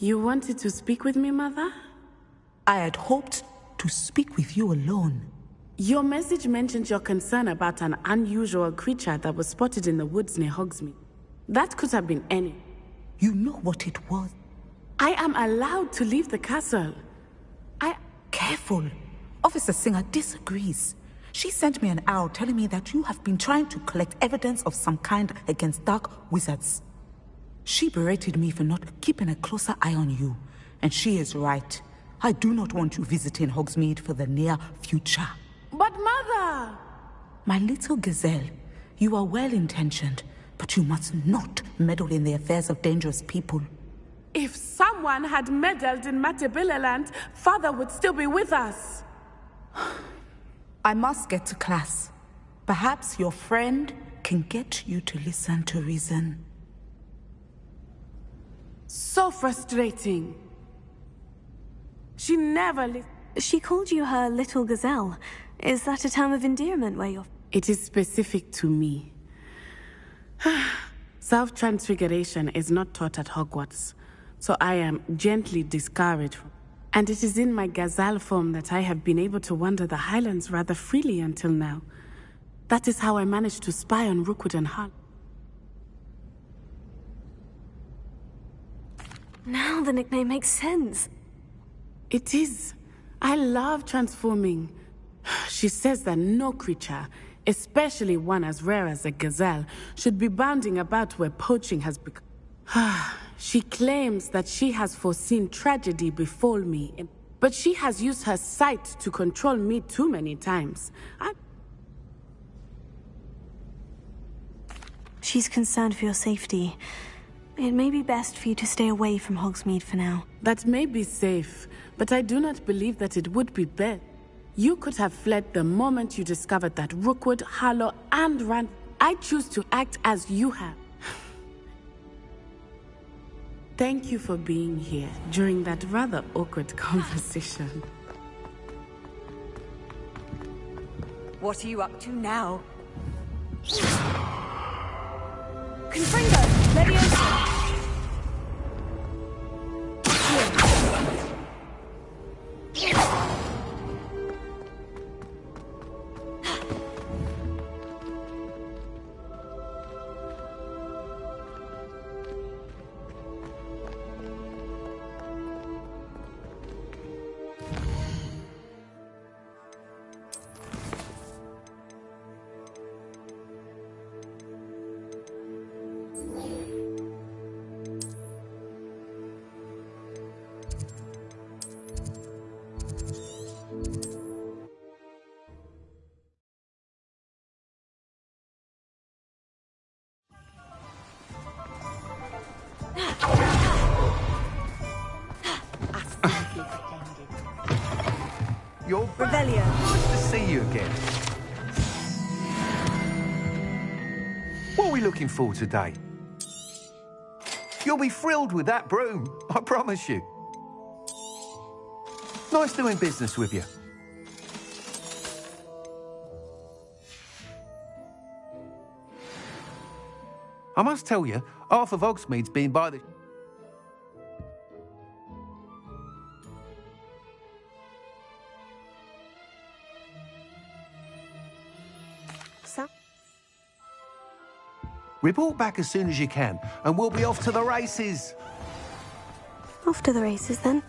You wanted to speak with me, Mother? I had hoped to speak with you alone. Your message mentioned your concern about an unusual creature that was spotted in the woods near Hogsmeade. That could have been any. You know what it was. I am allowed to leave the castle. Careful. Officer Singer disagrees. She sent me an owl telling me that you have been trying to collect evidence of some kind against dark wizards. She berated me for not keeping a closer eye on you. And she is right. I do not want you visiting Hogsmeade for the near future. But Mother! My little gazelle, you are well-intentioned, but you must not meddle in the affairs of dangerous people. If someone had meddled in Matabeleland, Father would still be with us. I must get to class. Perhaps your friend can get you to listen to reason. So frustrating. She never She called you her little gazelle. Is that a term of endearment where you're... It is specific to me. Self-transfiguration is not taught at Hogwarts, so I am gently discouraged. And it is in my gazelle form that I have been able to wander the Highlands rather freely until now. That is how I managed to spy on Rookwood and Hull. Now the nickname makes sense. It is. I love transforming. She says that no creature, especially one as rare as a gazelle, should be bounding about where poaching has become. She claims that she has foreseen tragedy befall me, but she has used her sight to control me too many times. She's concerned for your safety. It may be best for you to stay away from Hogsmeade for now. That may be safe, but I do not believe that it would be best. You could have fled the moment you discovered that Rookwood, Harlow, and Rand. I choose to act as you have. Thank you for being here during that rather awkward conversation. What are you up to now? Confringo! Leviosa! You're back. Revelio. Good to see you again. What are we looking for today? You'll be thrilled with that broom, I promise you. Nice doing business with you. I must tell you, half of Hogsmeade's been by the... Report back as soon as you can, and we'll be off to the races. Off to the races, then.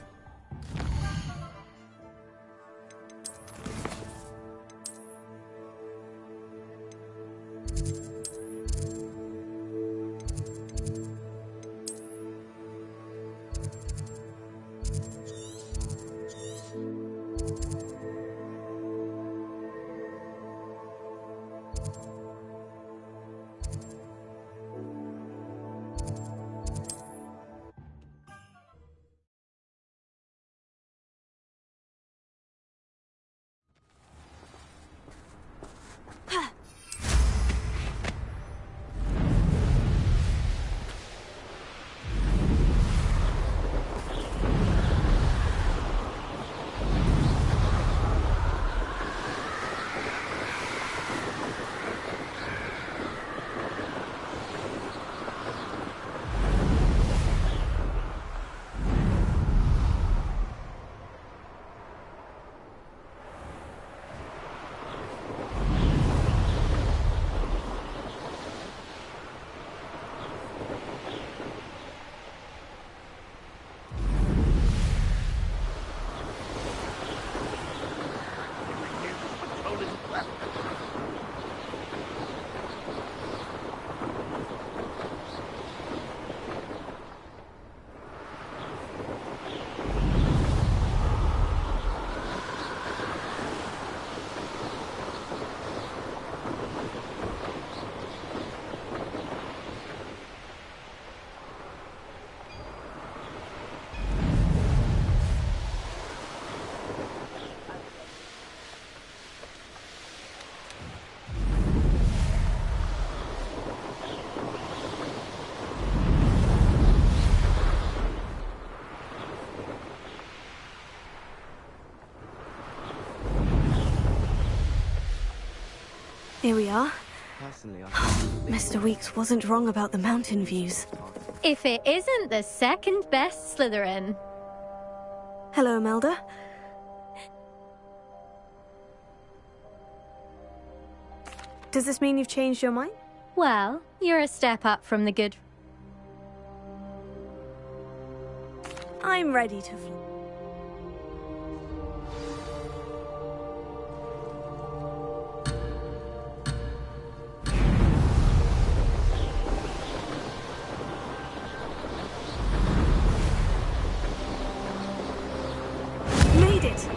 Here we are. Mr. Weeks wasn't wrong about the mountain views. If it isn't the second best Slytherin. Hello, Imelda. Does this mean you've changed your mind? Well, you're a step up from the good. I'm ready to fly. Made it!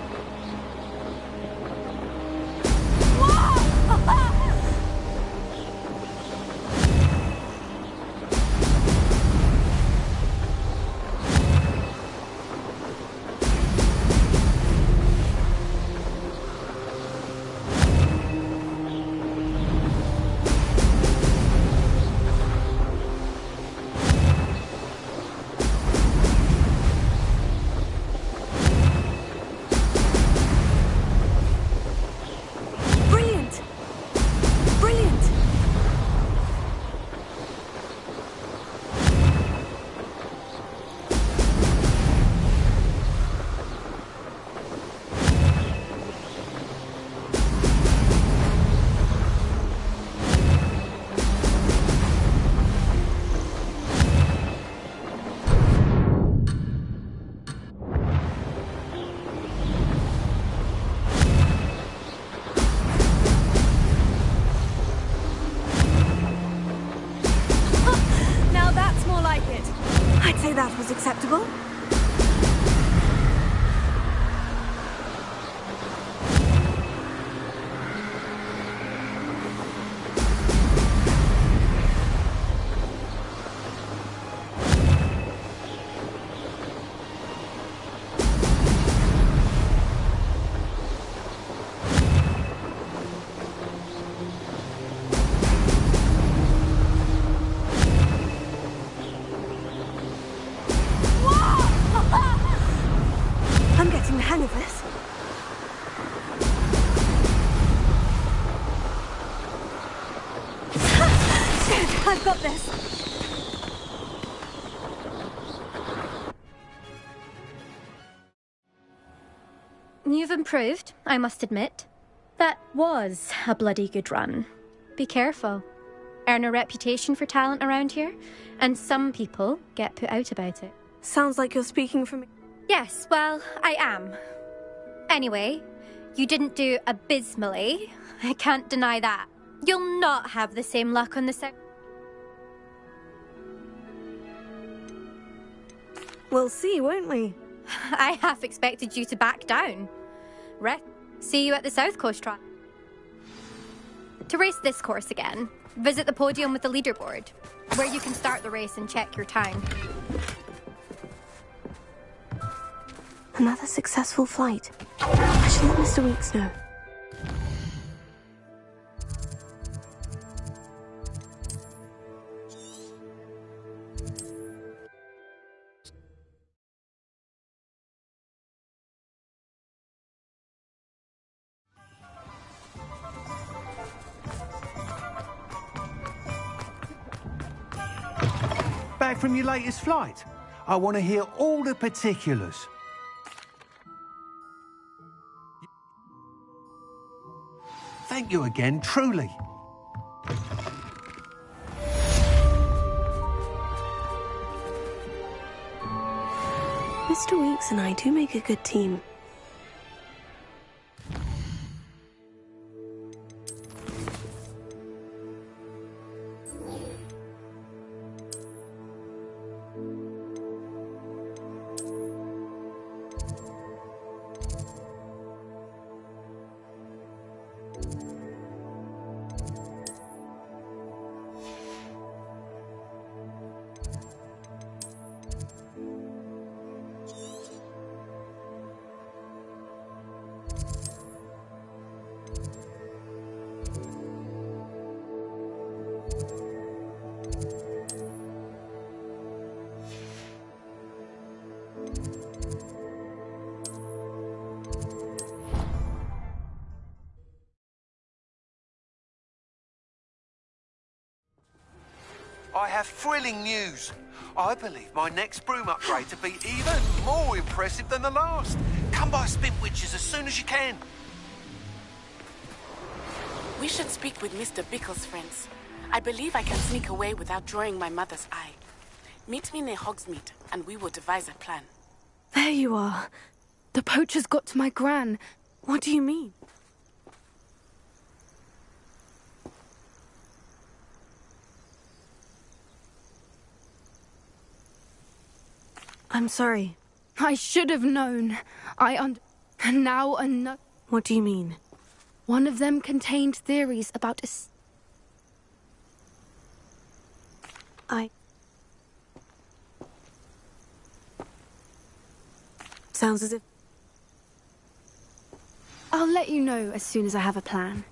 Brilliant! Brilliant! Now that's more like it. I'd say that was acceptable. I'm getting the hang of this. Shit, I've got this. You've improved, I must admit. That was a bloody good run. Be careful. Earn a reputation for talent around here, and some people get put out about it. Sounds like you're speaking for me. Yes, well, I am. Anyway, you didn't do abysmally. I can't deny that. You'll not have the same luck on the We'll see, won't we? I half expected you to back down. See you at the South Coast trial. To race this course again, visit the podium with the leaderboard, where you can start the race and check your time. Another successful flight. I should let Mr. Weeks know. Back from your latest flight? I want to hear all the particulars. Thank you again, truly. Mr. Weeks and I do make a good team. I have thrilling news. I believe my next broom upgrade to be even more impressive than the last. Come by Spin Witches as soon as you can. We should speak with Mr. Bickle's friends. I believe I can sneak away without drawing my mother's eye. Meet me near Hogsmeade, and we will devise a plan. There you are. The poachers got to my gran. What do you mean? I'm sorry. I should have known. And now another. What do you mean? One of them contained theories about Sounds as if... I'll let you know as soon as I have a plan.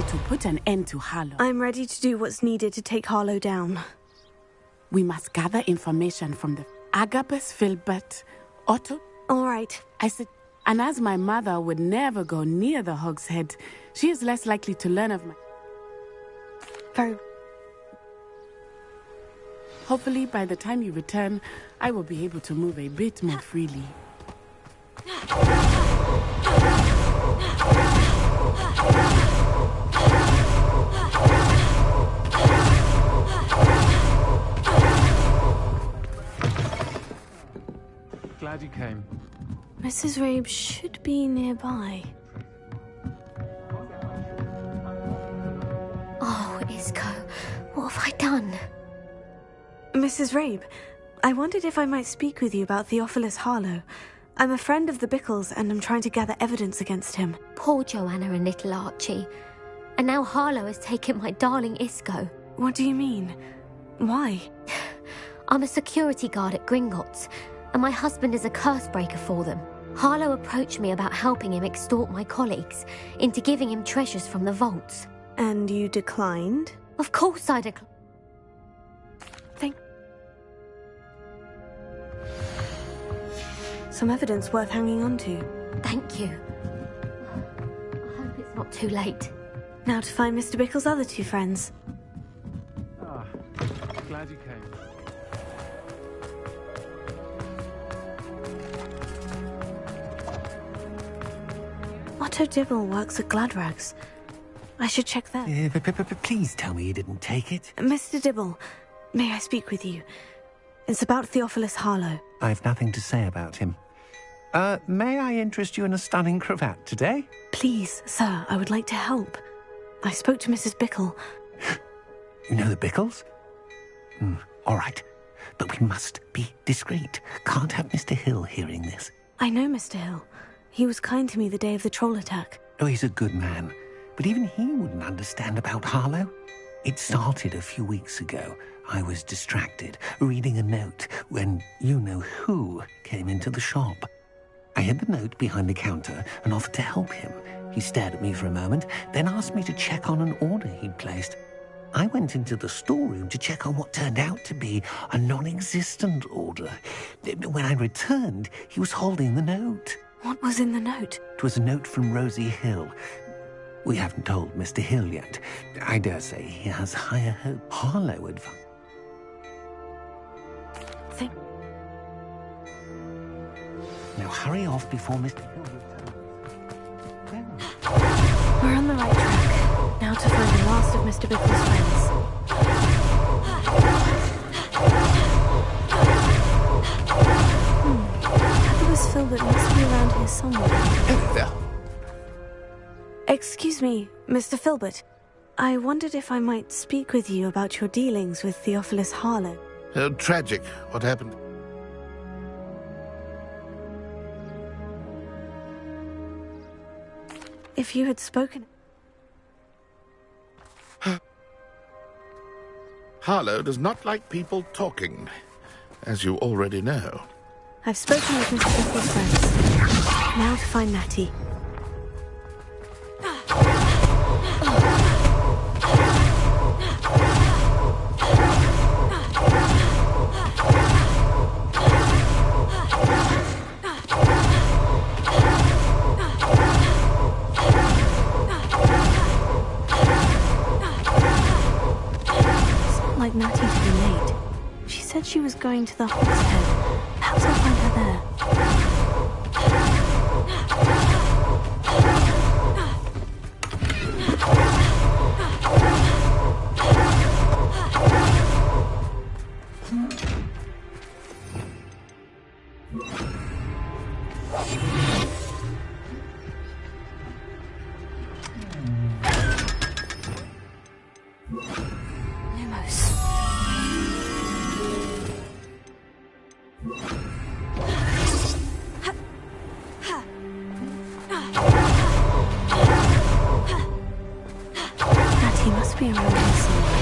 To put an end to Harlow. I'm ready to do what's needed to take Harlow down. We must gather information from the Agabus, Filbert, Otto. All right. I said, and as my mother would never go near the Hog's Head, she is less likely to learn of my... Very... Hopefully, by the time you return, I will be able to move a bit more freely. Glad you came. Mrs. Rabe should be nearby. Oh, Isco, what have I done? Mrs. Rabe, I wondered if I might speak with you about Theophilus Harlow. I'm a friend of the Bickles and I'm trying to gather evidence against him. Poor Joanna and little Archie. And now Harlow has taken my darling Isco. What do you mean? Why? I'm a security guard at Gringotts, and my husband is a curse breaker for them. Harlow approached me about helping him extort my colleagues into giving him treasures from the vaults. And you declined? Of course I declined. Some evidence worth hanging on to. Thank you. I hope it's not too late. Now to find Mr. Bickle's other two friends. Ah, glad you came. Otto Dibble works at Gladrags. I should check that. Please tell me you didn't take it. Mr. Dibble, may I speak with you? It's about Theophilus Harlow. I've nothing to say about him. May I interest you in a stunning cravat today? Please, sir, I would like to help. I spoke to Mrs. Bickle. You know the Bickles? All right. But we must be discreet. Can't have Mr. Hill hearing this. I know Mr. Hill. He was kind to me the day of the troll attack. Oh, he's a good man. But even he wouldn't understand about Harlow. It started a few weeks ago. I was distracted, reading a note, when you-know-who came into the shop. I hid the note behind the counter and offered to help him. He stared at me for a moment, then asked me to check on an order he'd placed. I went into the storeroom to check on what turned out to be a non-existent order. When I returned, he was holding the note. What was in the note? It was a note from Rosie Hill. We haven't told Mr. Hill yet. I dare say he has higher hope. Harlow advised. Now hurry off before Mr. Hill returns. We're on Mr. Bickle's friends. Douglas Filbert must be around here somewhere. Hello there. Excuse me, Mr. Filbert. I wondered if I might speak with you about your dealings with Theophilus Harlow. Tragic. What happened? If you had spoken... Harlow does not like people talking, as you already know. I've spoken with Mr. Bickle's friends. Now to find Natty. Like Natty to be late. She said she was going to the Hogshead. Perhaps I'll find her there. Natty must be around here somewhere.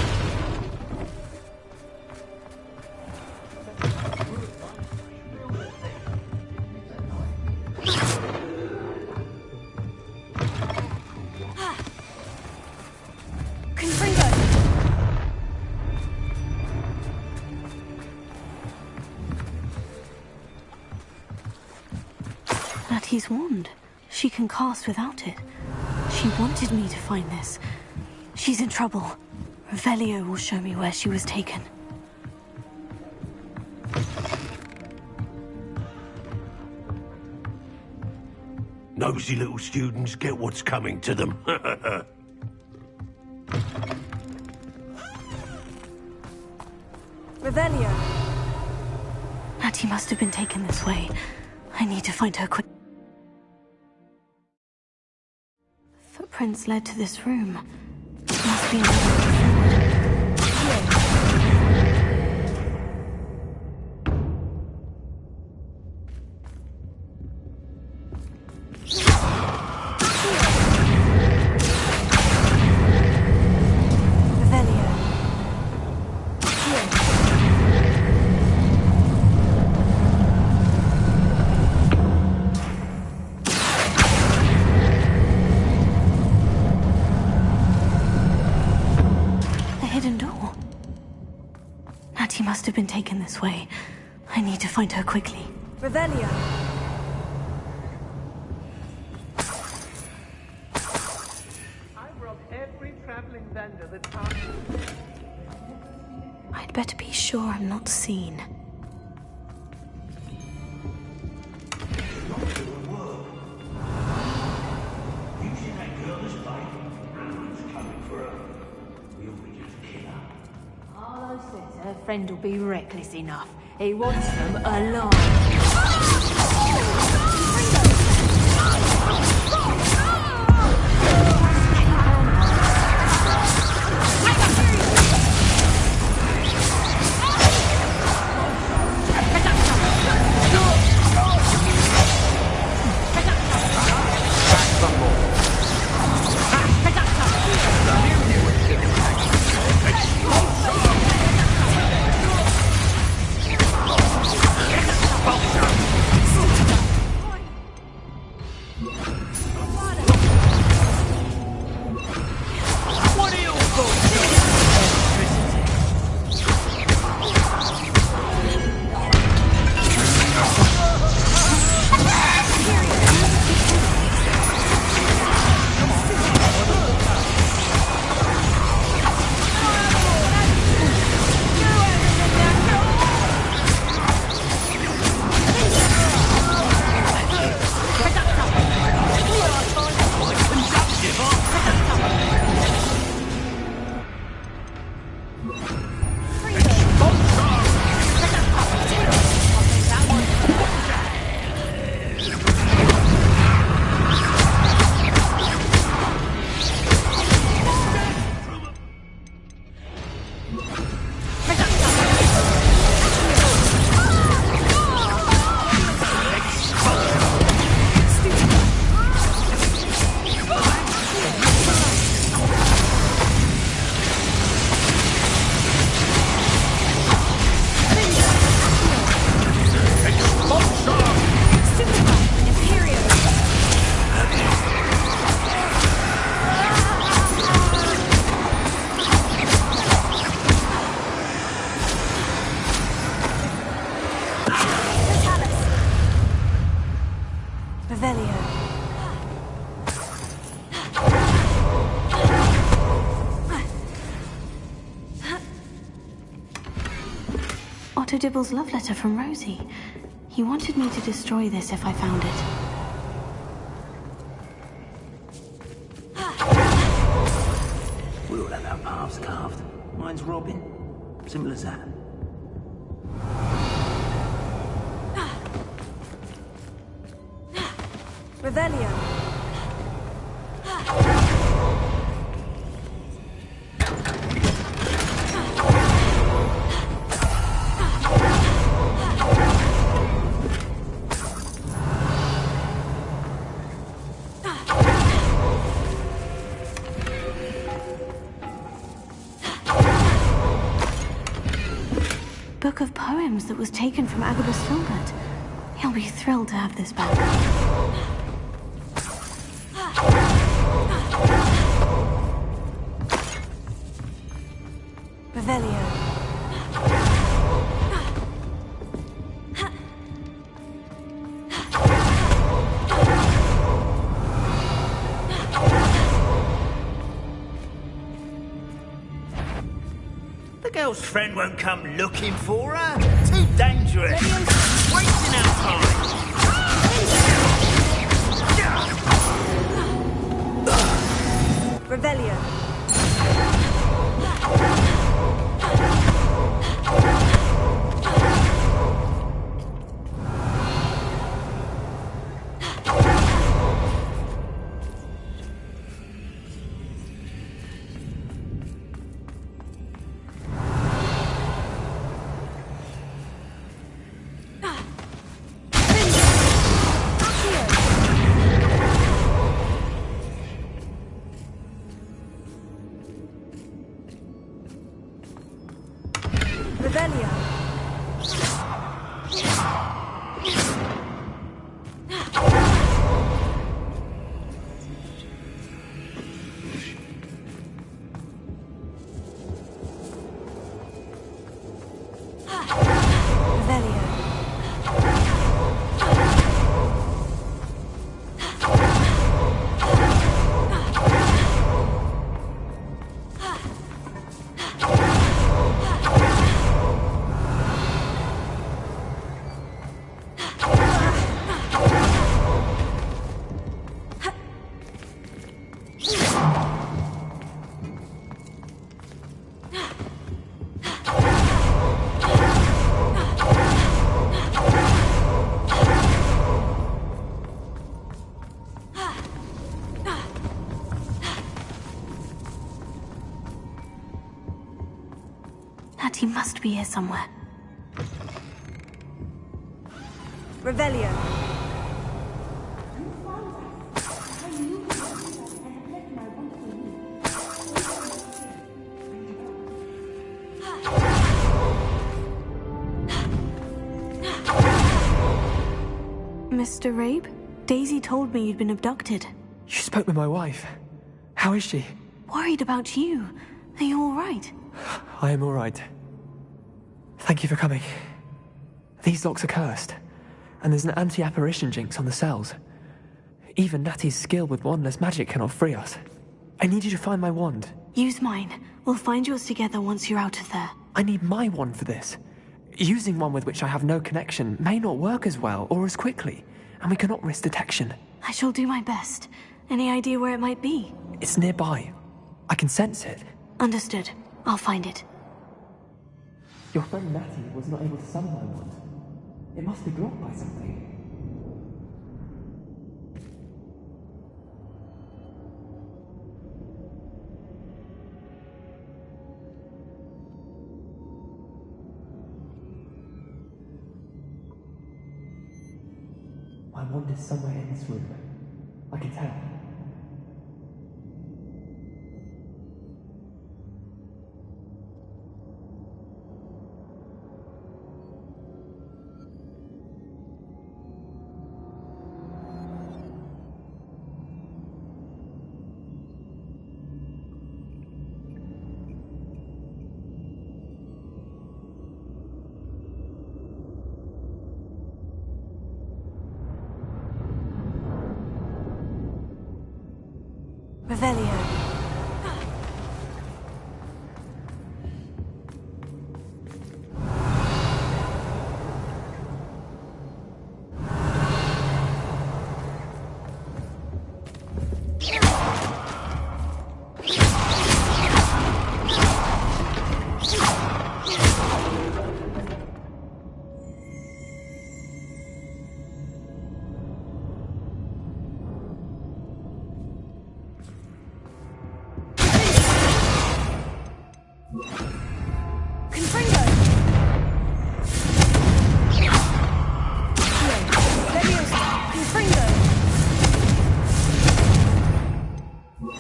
Natty's wand. She can cast without it. She wanted me to find this. She's in trouble. Revelio will show me where she was taken. Nosy little students get what's coming to them. Revelio! Natty must have been taken this way. I need to find her quick. Footprints led to this room. Must be another way forward. Natty must have been taken this way. I need to find her quickly. Revelio! I robbed every traveling vendor that passed. I'd better be sure I'm not seen. Her friend will be reckless enough. He wants them alive. Dr. Dibble's love letter from Rosie. He wanted me to destroy this if I found it. We all have our paths carved. Mine's Robin. Simple as that. Revelio. Book of poems that was taken from Agabus Filbert. He'll be thrilled to have this back. Revelio. The girl's friend won't come looking for her. Too dangerous. Wasting our time. Revelio. Revelio. He must be here somewhere. Revelio. Mr. Rabe? Daisy told me you'd been abducted. You spoke with my wife. How is she? Worried about you. Are you all right? I am all right. Thank you for coming. These locks are cursed, and there's an anti-apparition jinx on the cells. Even Natty's skill with wandless magic cannot free us. I need you to find my wand. Use mine. We'll find yours together once you're out of there. I need my wand for this. Using one with which I have no connection may not work as well or as quickly, and we cannot risk detection. I shall do my best. Any idea where it might be? It's nearby. I can sense it. Understood. I'll find it. Your friend Natty was not able to summon my wand. It must be blocked by something. My wand is somewhere in this room. I can tell. Revelio.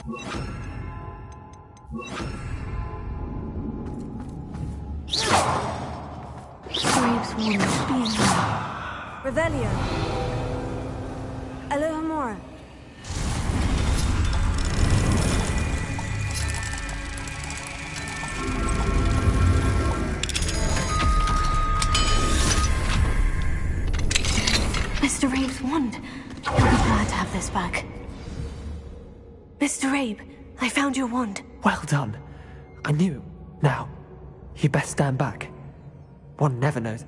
Graves wand, be in there. Revelio. Alohomora. Mr. Rabe's wand. He'll be glad to have this back. Mr. Rabe, I found your wand. Well done. I knew. Now, you best stand back. One never knows.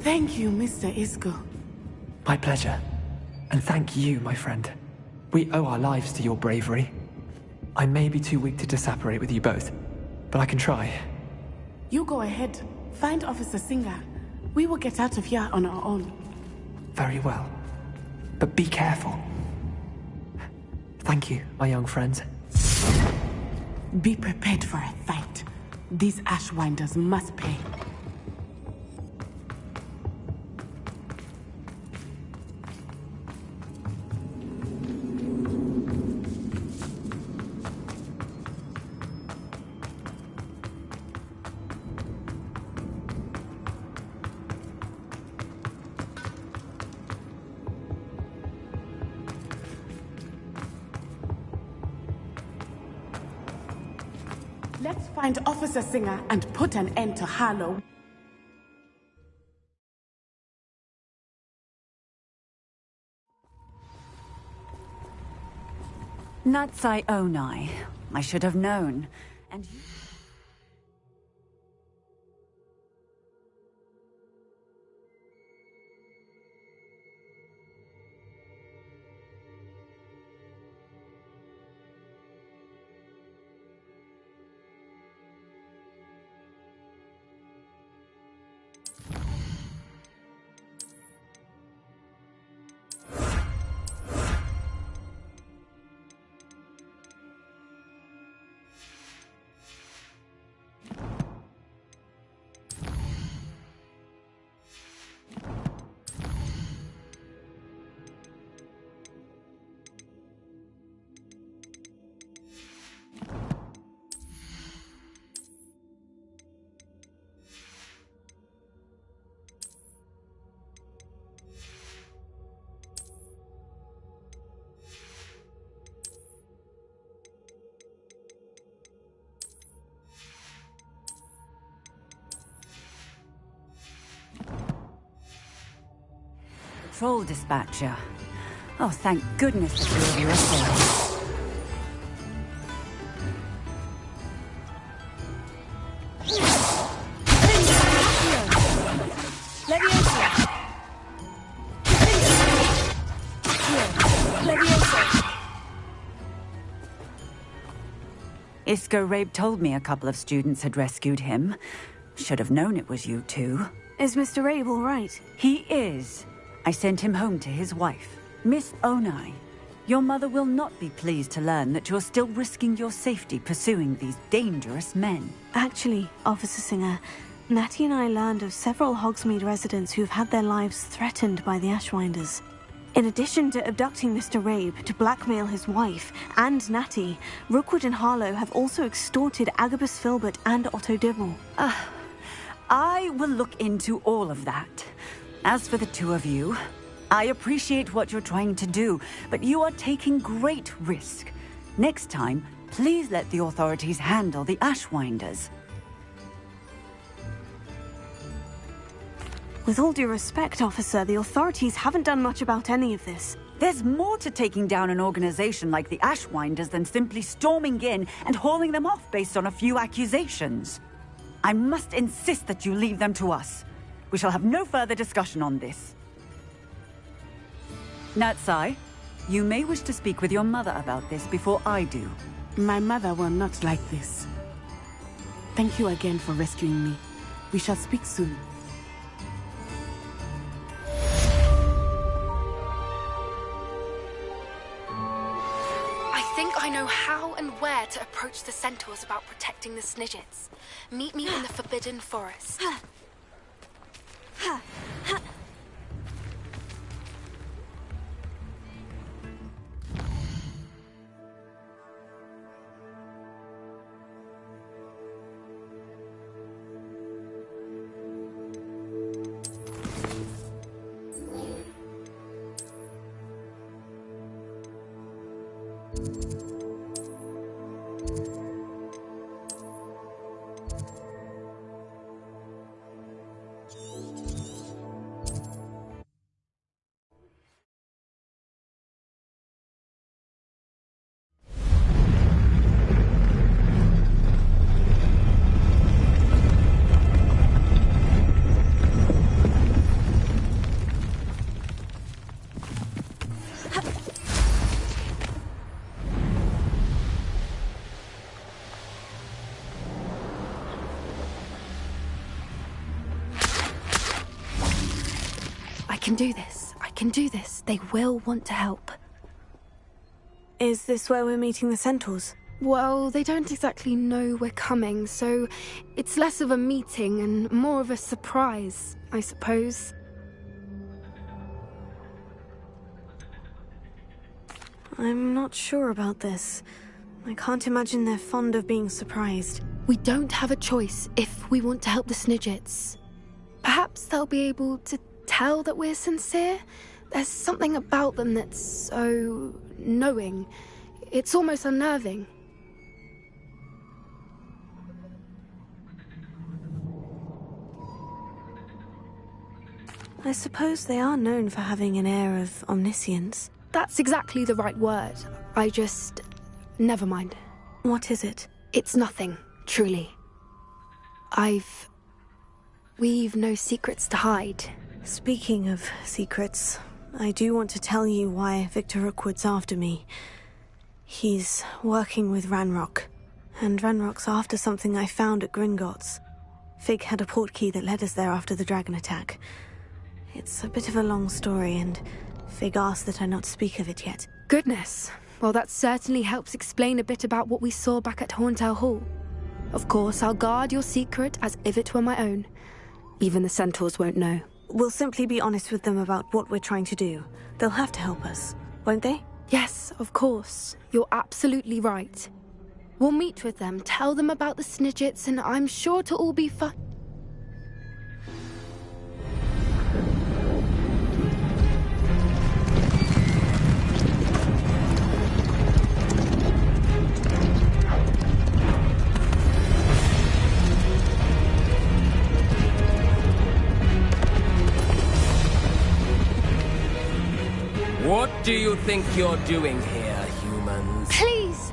Thank you, Mr. Isco. My pleasure. And thank you, my friend. We owe our lives to your bravery. I may be too weak to disapparate with you both, but I can try. You go ahead. Find Officer Singer. We will get out of here on our own. Very well. But be careful. Thank you, my young friends. Be prepared for a fight. These Ashwinders must pay. Let's find Officer Singer and put an end to Harlow. Natsai Onai. I should have known. And you... Patrol dispatcher. Oh, thank goodness that you are here. Isco Rabe told me a couple of students had rescued him. Should have known it was you two. Is Mr. Rabe all right? He is. I sent him home to his wife. Miss Onai, your mother will not be pleased to learn that you're still risking your safety pursuing these dangerous men. Actually, Officer Singer, Natty and I learned of several Hogsmeade residents who've had their lives threatened by the Ashwinders. In addition to abducting Mr. Rabe to blackmail his wife and Natty, Rookwood and Harlow have also extorted Agabus Filbert and Otto Dibble. I will look into all of that. As for the two of you, I appreciate what you're trying to do, but you are taking great risk. Next time, please let the authorities handle the Ashwinders. With all due respect, officer, the authorities haven't done much about any of this. There's more to taking down an organization like the Ashwinders than simply storming in and hauling them off based on a few accusations. I must insist that you leave them to us. We shall have no further discussion on this. Natsai, you may wish to speak with your mother about this before I do. My mother will not like this. Thank you again for rescuing me. We shall speak soon. think I know how and where to approach the centaurs about protecting the Snidgets. Meet me in the Forbidden Forest. I can do this. They will want to help. Is this where we're meeting the centaurs? Well, they don't exactly know we're coming, so it's less of a meeting and more of a surprise, I suppose. I'm not sure about this. I can't imagine they're fond of being surprised. We don't have a choice if we want to help the Snidgets. Perhaps they'll be able to tell that we're sincere. There's something about them that's so knowing. It's almost unnerving. I suppose they are known for having an air of omniscience. That's exactly the right word. Never mind. What is it? It's nothing, truly. We've no secrets to hide. Speaking of secrets, I do want to tell you why Victor Rookwood's after me. He's working with Ranrock, and Ranrock's after something I found at Gringotts. Fig had a portkey that led us there after the dragon attack. It's a bit of a long story, and Fig asked that I not speak of it yet. Goodness. Well, that certainly helps explain a bit about what we saw back at Horntail Hall. Of course, I'll guard your secret as if it were my own. Even the centaurs won't know. We'll simply be honest with them about what we're trying to do. They'll have to help us, won't they? Yes, of course. You're absolutely right. We'll meet with them, tell them about the Snidgets, and I'm sure it'll all be fun. What do you think you're doing here, humans? Please!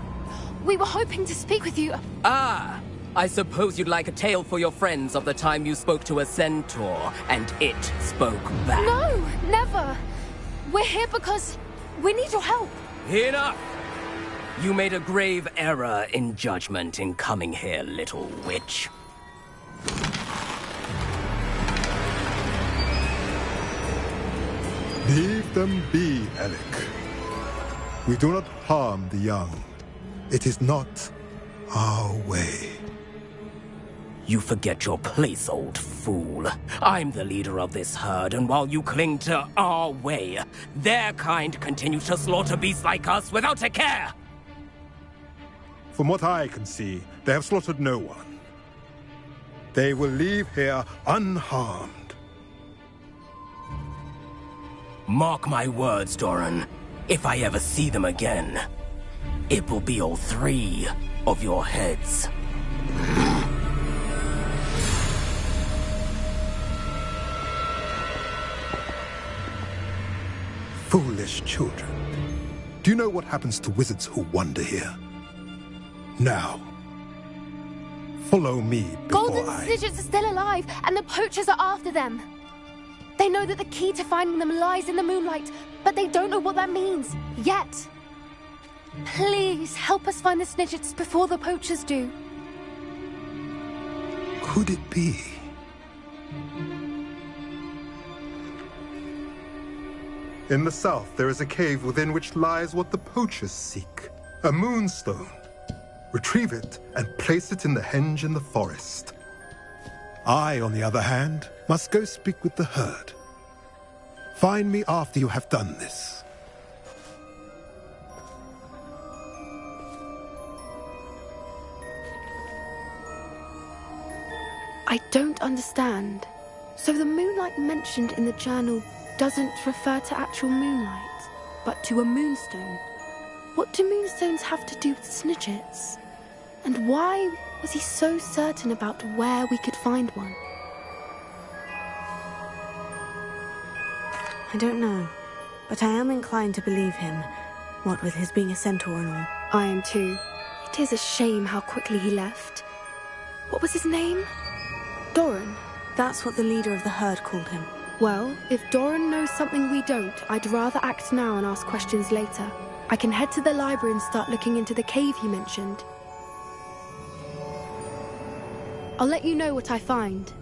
We were hoping to speak with you. Ah! I suppose you'd like a tale for your friends of the time you spoke to a centaur, and it spoke back. No! Never! We're here because we need your help. Enough! You made a grave error in judgment in coming here, little witch. Leave them be, Alec. We do not harm the young. It is not our way. You forget your place, old fool. I'm the leader of this herd, and while you cling to our way, their kind continue to slaughter beasts like us without a care! From what I can see, they have slaughtered no one. They will leave here unharmed. Mark my words, Doran. If I ever see them again, it will be all 3 of your heads. Foolish children. Do you know what happens to wizards who wander here? Now, follow me before Golden Snidgets are still alive, and the poachers are after them. They know that the key to finding them lies in the moonlight, but they don't know what that means, yet. Please, help us find the Snidgets before the poachers do. Could it be? In the south, there is a cave within which lies what the poachers seek. A moonstone. Retrieve it and place it in the henge in the forest. I, on the other hand, must go speak with the herd. Find me after you have done this. I don't understand. So the moonlight mentioned in the journal doesn't refer to actual moonlight, but to a moonstone. What do moonstones have to do with snidgets? And why was he so certain about where we could find one? I don't know, but I am inclined to believe him, what with his being a centaur and all. I am too. It is a shame how quickly he left. What was his name? Doran. That's what the leader of the herd called him. Well, if Doran knows something we don't, I'd rather act now and ask questions later. I can head to the library and start looking into the cave he mentioned. I'll let you know what I find.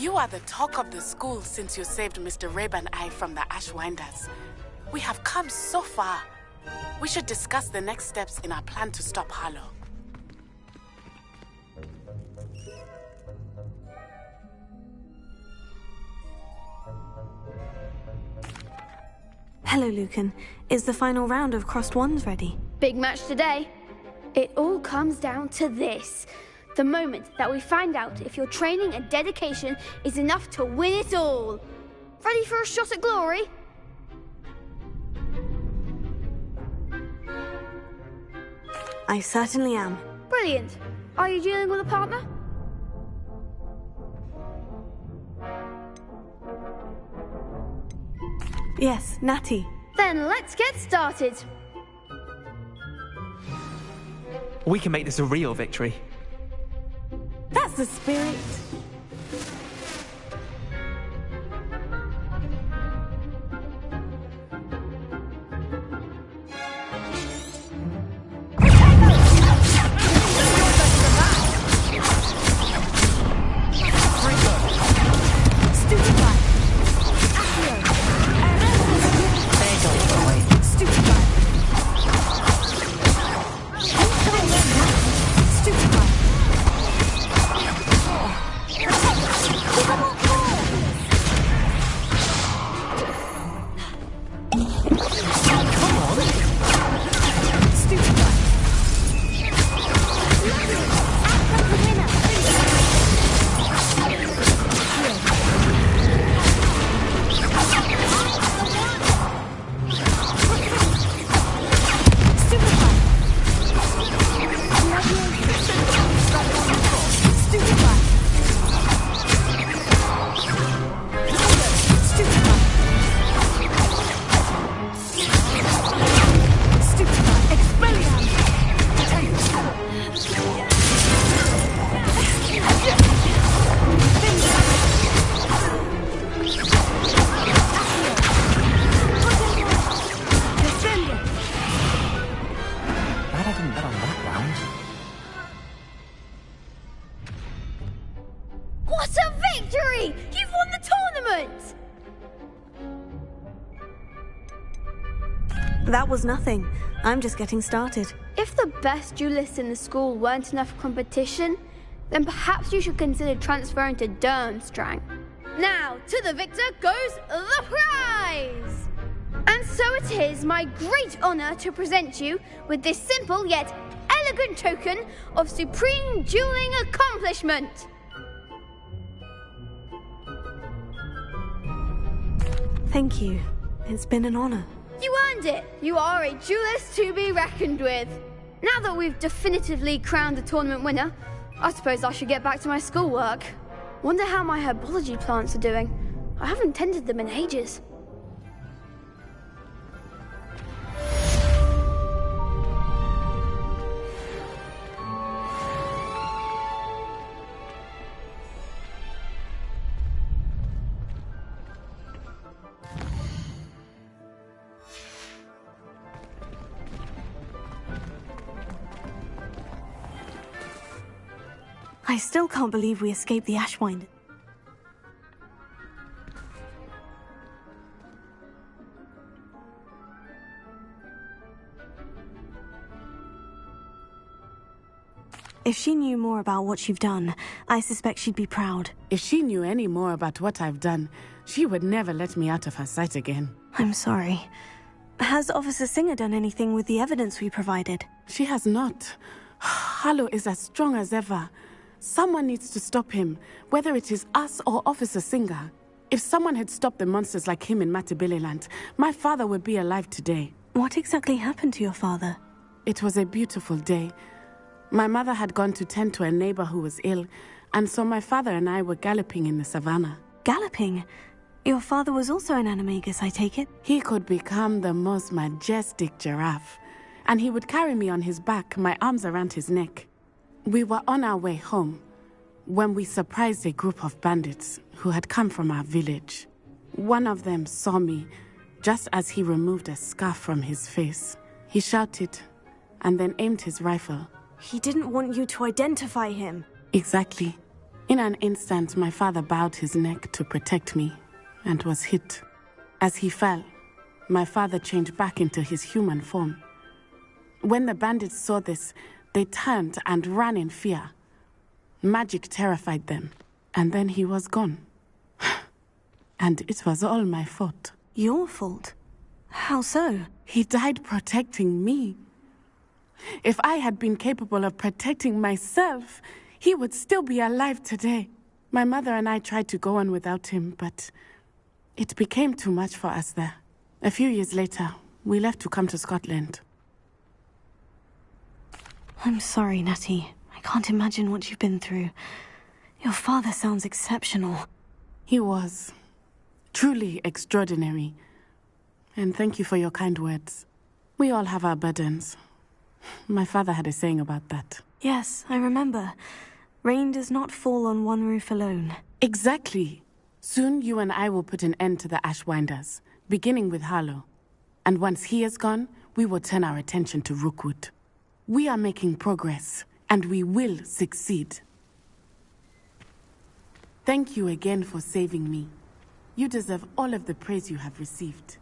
You are the talk of the school since you saved Mr. Rabe and I from the Ashwinders. We have come so far. We should discuss the next steps in our plan to stop Harlow. Hello, Lucan. Is the final round of Crossed Wands ready? Big match today. It all comes down to this. The moment that we find out if your training and dedication is enough to win it all. Ready for a shot at glory? I certainly am. Brilliant. Are you dealing with a partner? Yes, Natty. Then let's get started. We can make this a real victory. That's the spirit. That was nothing. I'm just getting started. If the best duelists in the school weren't enough competition, then perhaps you should consider transferring to Durmstrang. Now, to the victor goes the prize! And so it is my great honor to present you with this simple yet elegant token of supreme dueling accomplishment. Thank you. It's been an honor. You earned it! You are a duelist to be reckoned with. Now that we've definitively crowned the tournament winner, I suppose I should get back to my schoolwork. Wonder how my herbology plants are doing. I haven't tended them in ages. I still can't believe we escaped the Ashwinder. If she knew more about what you've done, I suspect she'd be proud. If she knew any more about what I've done, she would never let me out of her sight again. I'm sorry. Has Officer Singer done anything with the evidence we provided? She has not. Harlow is as strong as ever. Someone needs to stop him, whether it is us or Officer Singer. If someone had stopped the monsters like him in Matabeleland, my father would be alive today. What exactly happened to your father? It was a beautiful day. My mother had gone to tend to a neighbor who was ill, and so my father and I were galloping in the savannah. Galloping? Your father was also an animagus, I take it? He could become the most majestic giraffe, and he would carry me on his back, my arms around his neck. We were on our way home when we surprised a group of bandits who had come from our village. One of them saw me just as he removed a scarf from his face. He shouted and then aimed his rifle. He didn't want you to identify him. Exactly. In an instant, my father bowed his neck to protect me and was hit. As he fell, my father changed back into his human form. When the bandits saw this, they turned and ran in fear. Magic terrified them, and then he was gone. And it was all my fault. Your fault? How so? He died protecting me. If I had been capable of protecting myself, he would still be alive today. My mother and I tried to go on without him, but it became too much for us there. A few years later, we left to come to Scotland. I'm sorry, Natty. I can't imagine what you've been through. Your father sounds exceptional. He was. Truly extraordinary. And thank you for your kind words. We all have our burdens. My father had a saying about that. Yes, I remember. Rain does not fall on one roof alone. Exactly. Soon you and I will put an end to the Ashwinders, beginning with Harlow. And once he is gone, we will turn our attention to Rookwood. We are making progress, and we will succeed. Thank you again for saving me. You deserve all of the praise you have received.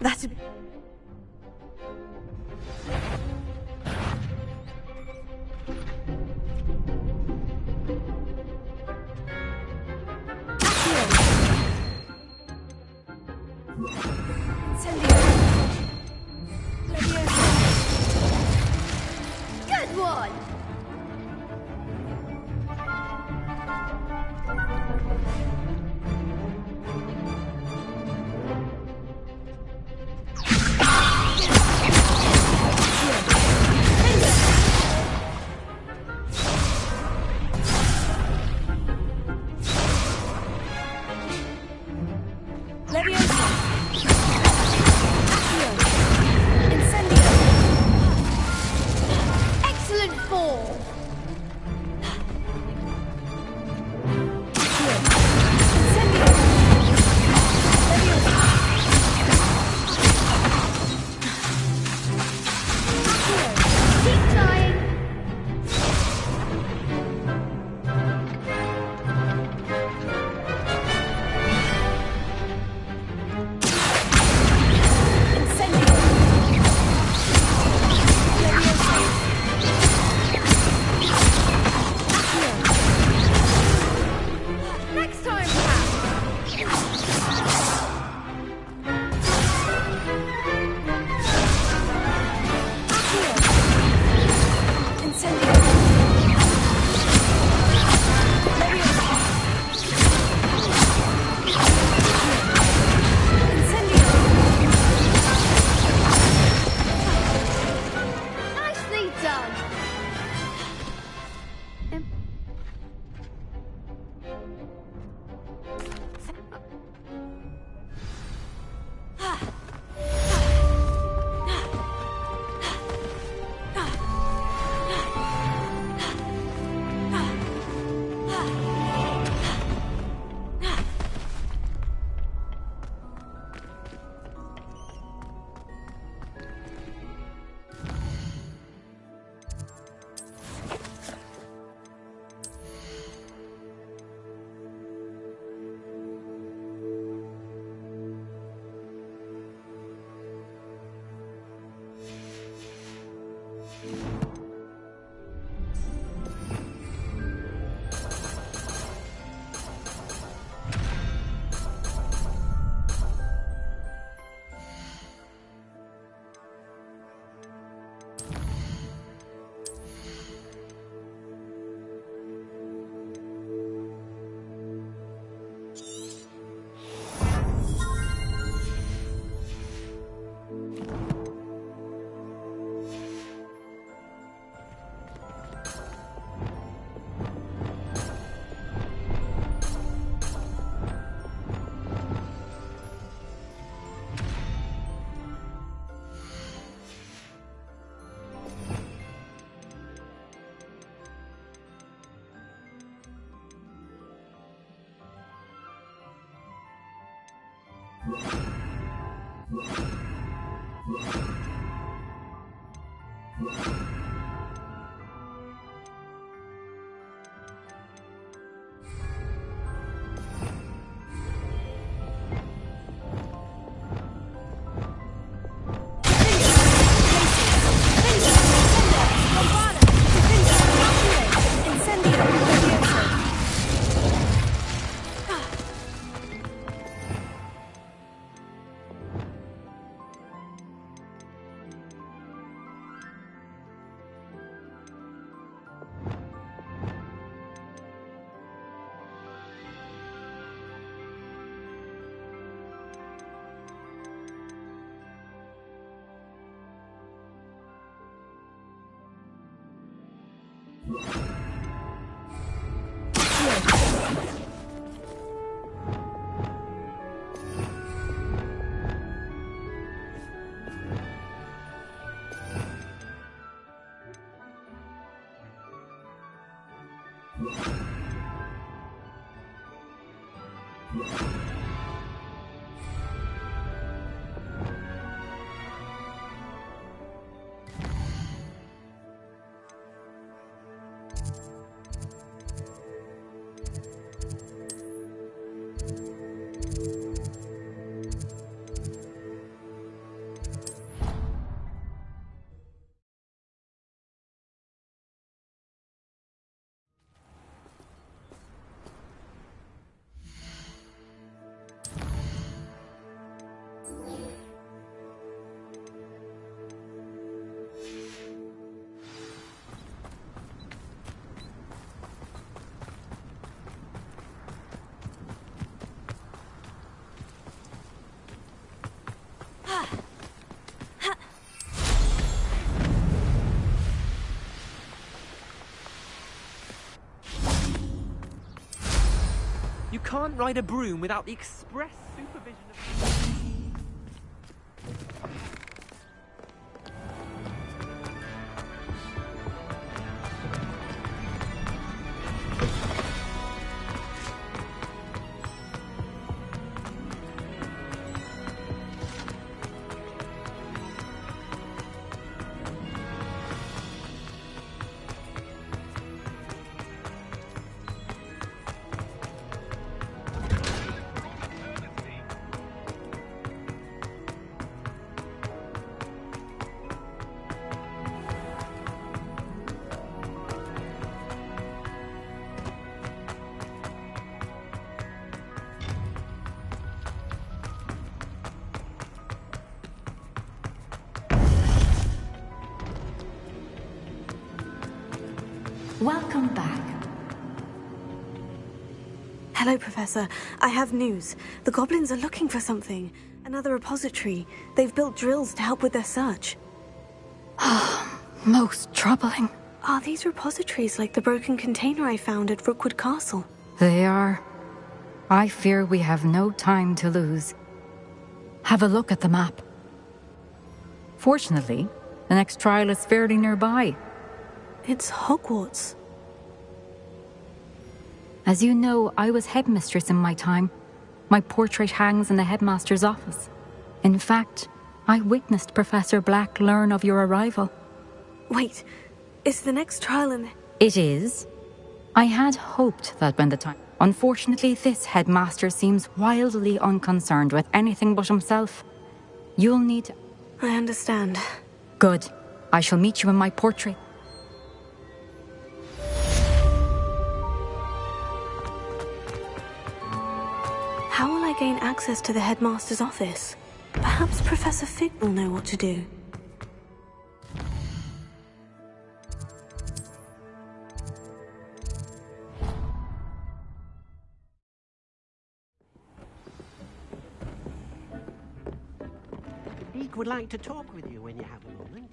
That... Good one! Excellent fall! Keep trying! Next time, nicely done! can't ride a broom without the express supervision of... Welcome back. Hello, Professor. I have news. The goblins are looking for something. Another repository. They've built drills to help with their search. Most troubling. Are these repositories like the broken container I found at Rookwood Castle? They are. I fear we have no time to lose. Have a look at the map. Fortunately, the next trial is fairly nearby. It's Hogwarts. As you know, I was headmistress in my time. My portrait hangs in the headmaster's office. In fact, I witnessed Professor Black learn of your arrival. Wait, is the next trial in... It is. I had hoped that when the time... Unfortunately, this headmaster seems wildly unconcerned with anything but himself. You'll need... I understand. Good. I shall meet you in my portrait. How will I gain access to the headmaster's office? Perhaps Professor Fig will know what to do. Eek would like to talk with you when you have a moment.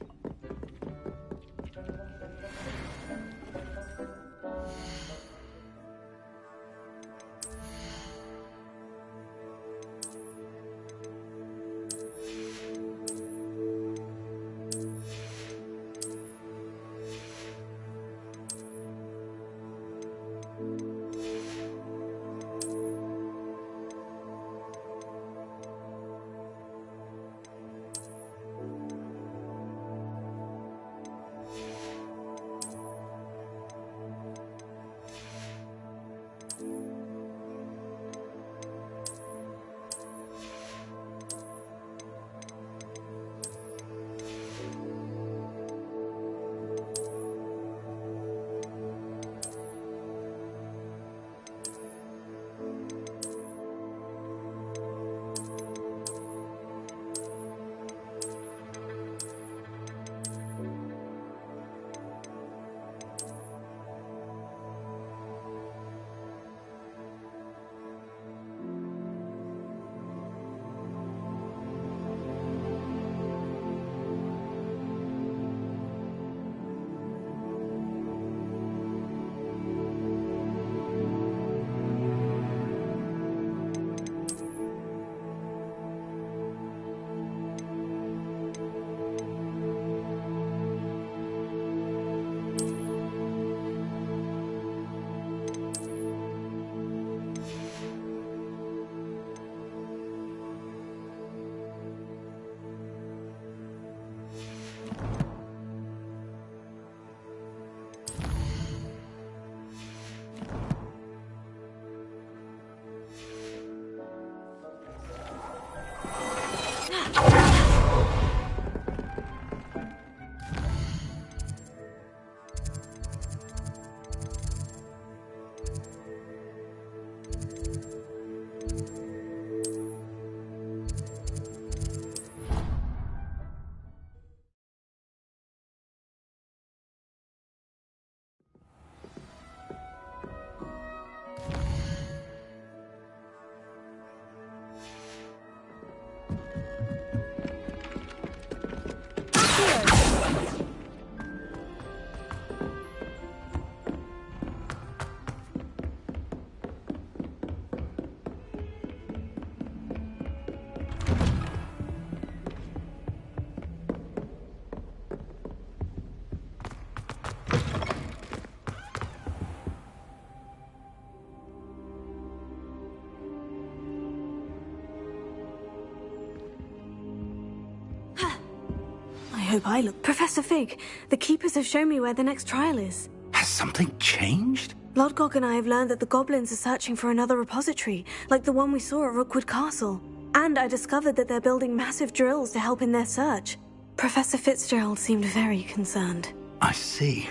hope I look. Professor Fig, the Keepers have shown me where the next trial is. Has something changed? Lodgok and I have learned that the goblins are searching for another repository, like the one we saw at Rookwood Castle. And I discovered that they're building massive drills to help in their search. Professor Fitzgerald seemed very concerned. I see.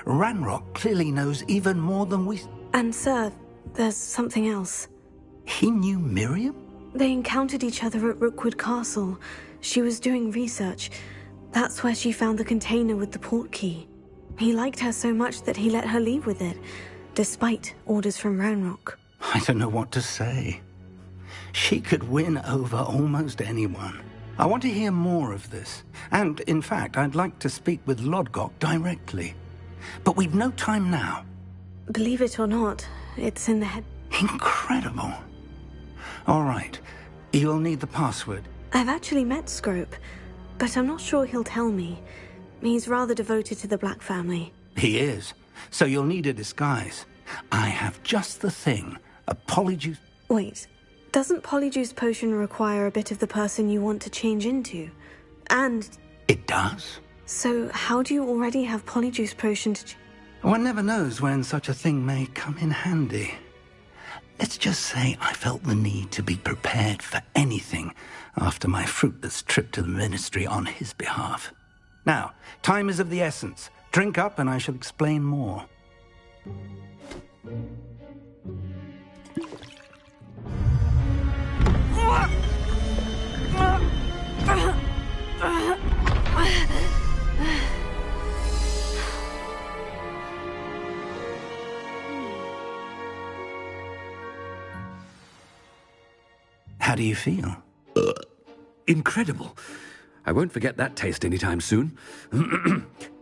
Ranrock clearly knows even more than we... And sir, there's something else. He knew Miriam? They encountered each other at Rookwood Castle. She was doing research. That's where she found the container with the port key. He liked her so much that he let her leave with it, despite orders from Ranrock. I don't know what to say. She could win over almost anyone. I want to hear more of this. And, in fact, I'd like to speak with Lodgok directly. But we've no time now. Believe it or not, it's in the head. Incredible. All right. You'll need the password. I've actually met Scrope, but I'm not sure he'll tell me. He's rather devoted to the Black family. He is. So you'll need a disguise. I have just the thing. A polyjuice... Wait. Doesn't Polyjuice Potion require a bit of the person you want to change into? And... It does? So how do you already have Polyjuice Potion to... One never knows when such a thing may come in handy. Let's just say I felt the need to be prepared for anything after my fruitless trip to the Ministry on his behalf. Now, time is of the essence. Drink up and I shall explain more. How do you feel? Incredible. I won't forget that taste anytime soon.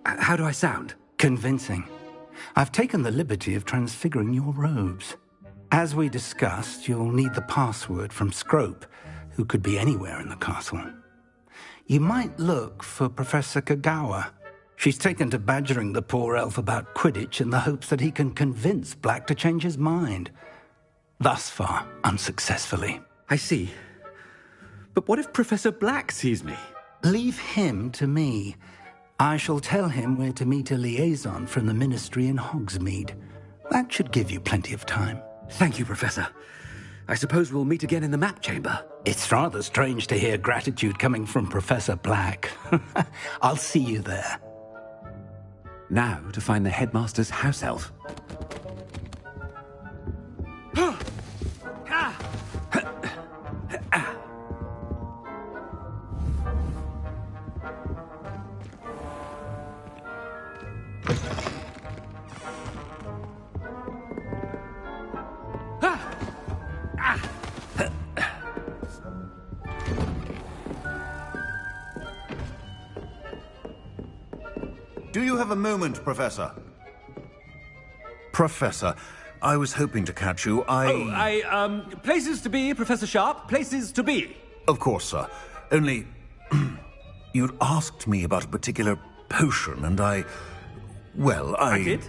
How do I sound? Convincing. I've taken the liberty of transfiguring your robes. As we discussed, you'll need the password from Scrope, who could be anywhere in the castle. You might look for Professor Kagawa. She's taken to badgering the poor elf about Quidditch in the hopes that he can convince Black to change his mind. Thus far, unsuccessfully. I see. But what if Professor Black sees me? Leave him to me. I shall tell him where to meet a liaison from the Ministry in Hogsmeade. That should give you plenty of time. Thank you, Professor. I suppose we'll meet again in the map chamber. It's rather strange to hear gratitude coming from Professor Black. I'll see you there. Now to find the headmaster's house elf. Do you have a moment, Professor? Professor, I was hoping to catch you. Places to be, Professor Sharp. Places to be. Of course, sir. Only, you'd asked me about a particular potion, and I did?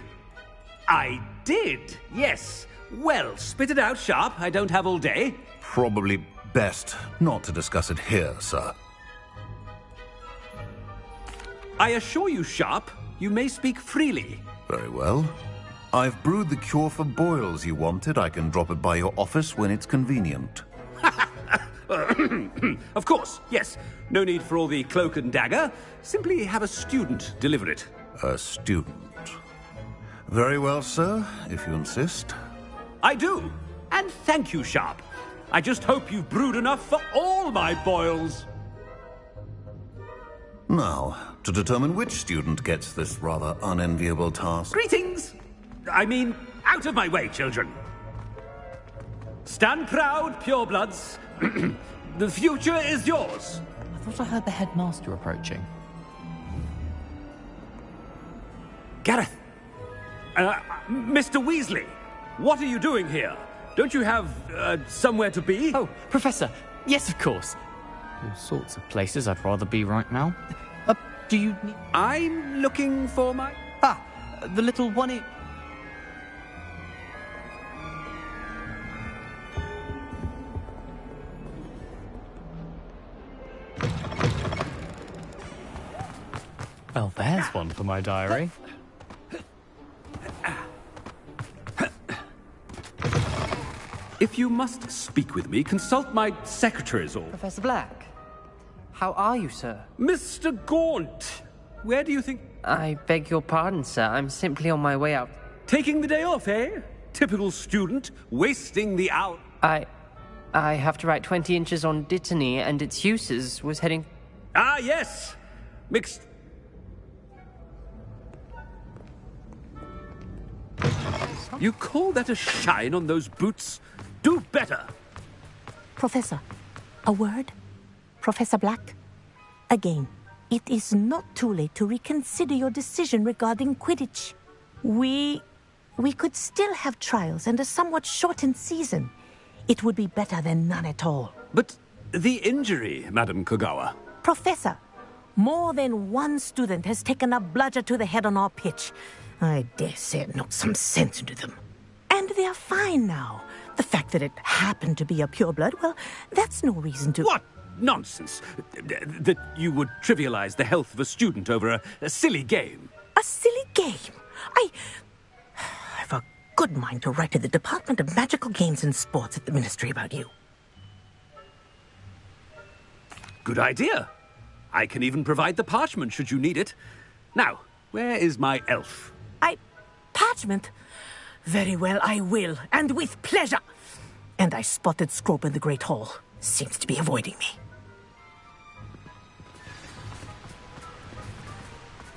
I did, yes. Well, spit it out, Sharp. I don't have all day. Probably best not to discuss it here, sir. I assure you, Sharp, you may speak freely. Very well. I've brewed the cure for boils you wanted. I can drop it by your office when it's convenient. Of course, yes. No need for all the cloak and dagger. Simply have a student deliver it. A student. Very well, sir, if you insist. I do. And thank you, Sharp. I just hope you've brewed enough for all my boils. Now, to determine which student gets this rather unenviable task. Greetings! I mean, out of my way, children. Stand proud, purebloods. The future is yours. I thought I heard the headmaster approaching. Gareth! Mr. Weasley, what are you doing here? Don't you have, somewhere to be? Oh, Professor, yes, of course. All sorts of places I'd rather be right now. Do you need... I'm looking for my... Ah, the little one... Well, there's one for my diary. If you must speak with me, consult my secretaries or... Professor Black, how are you, sir? Mr. Gaunt, where do you think... I beg your pardon, sir. I'm simply on my way out. Taking the day off, eh? Typical student, wasting the hour... I have to write 20 inches on Dittany and its uses. Was heading... Ah, yes! Mixed... You call that a shine on those boots? Do better! Professor, a word? Professor Black? Again, it is not too late to reconsider your decision regarding Quidditch. We could still have trials and a somewhat shortened season. It would be better than none at all. But the injury, Madam Kogawa... Professor, more than one student has taken a bludger to the head on our pitch. I dare say it knocked some sense into them. And they're fine now. The fact that it happened to be a pureblood, well, that's no reason to... What nonsense! That you would trivialize the health of a student over a silly game. A silly game? I've a good mind to write to the Department of Magical Games and Sports at the Ministry about you. Good idea. I can even provide the parchment should you need it. Now, where is my elf? Parchment? Very well, I will, and with pleasure. And I spotted Scrope in the Great Hall. Seems to be avoiding me.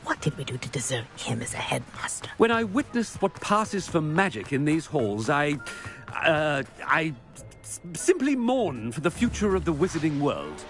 What did we do to deserve him as a headmaster? When I witness what passes for magic in these halls, I simply mourn for the future of the wizarding world.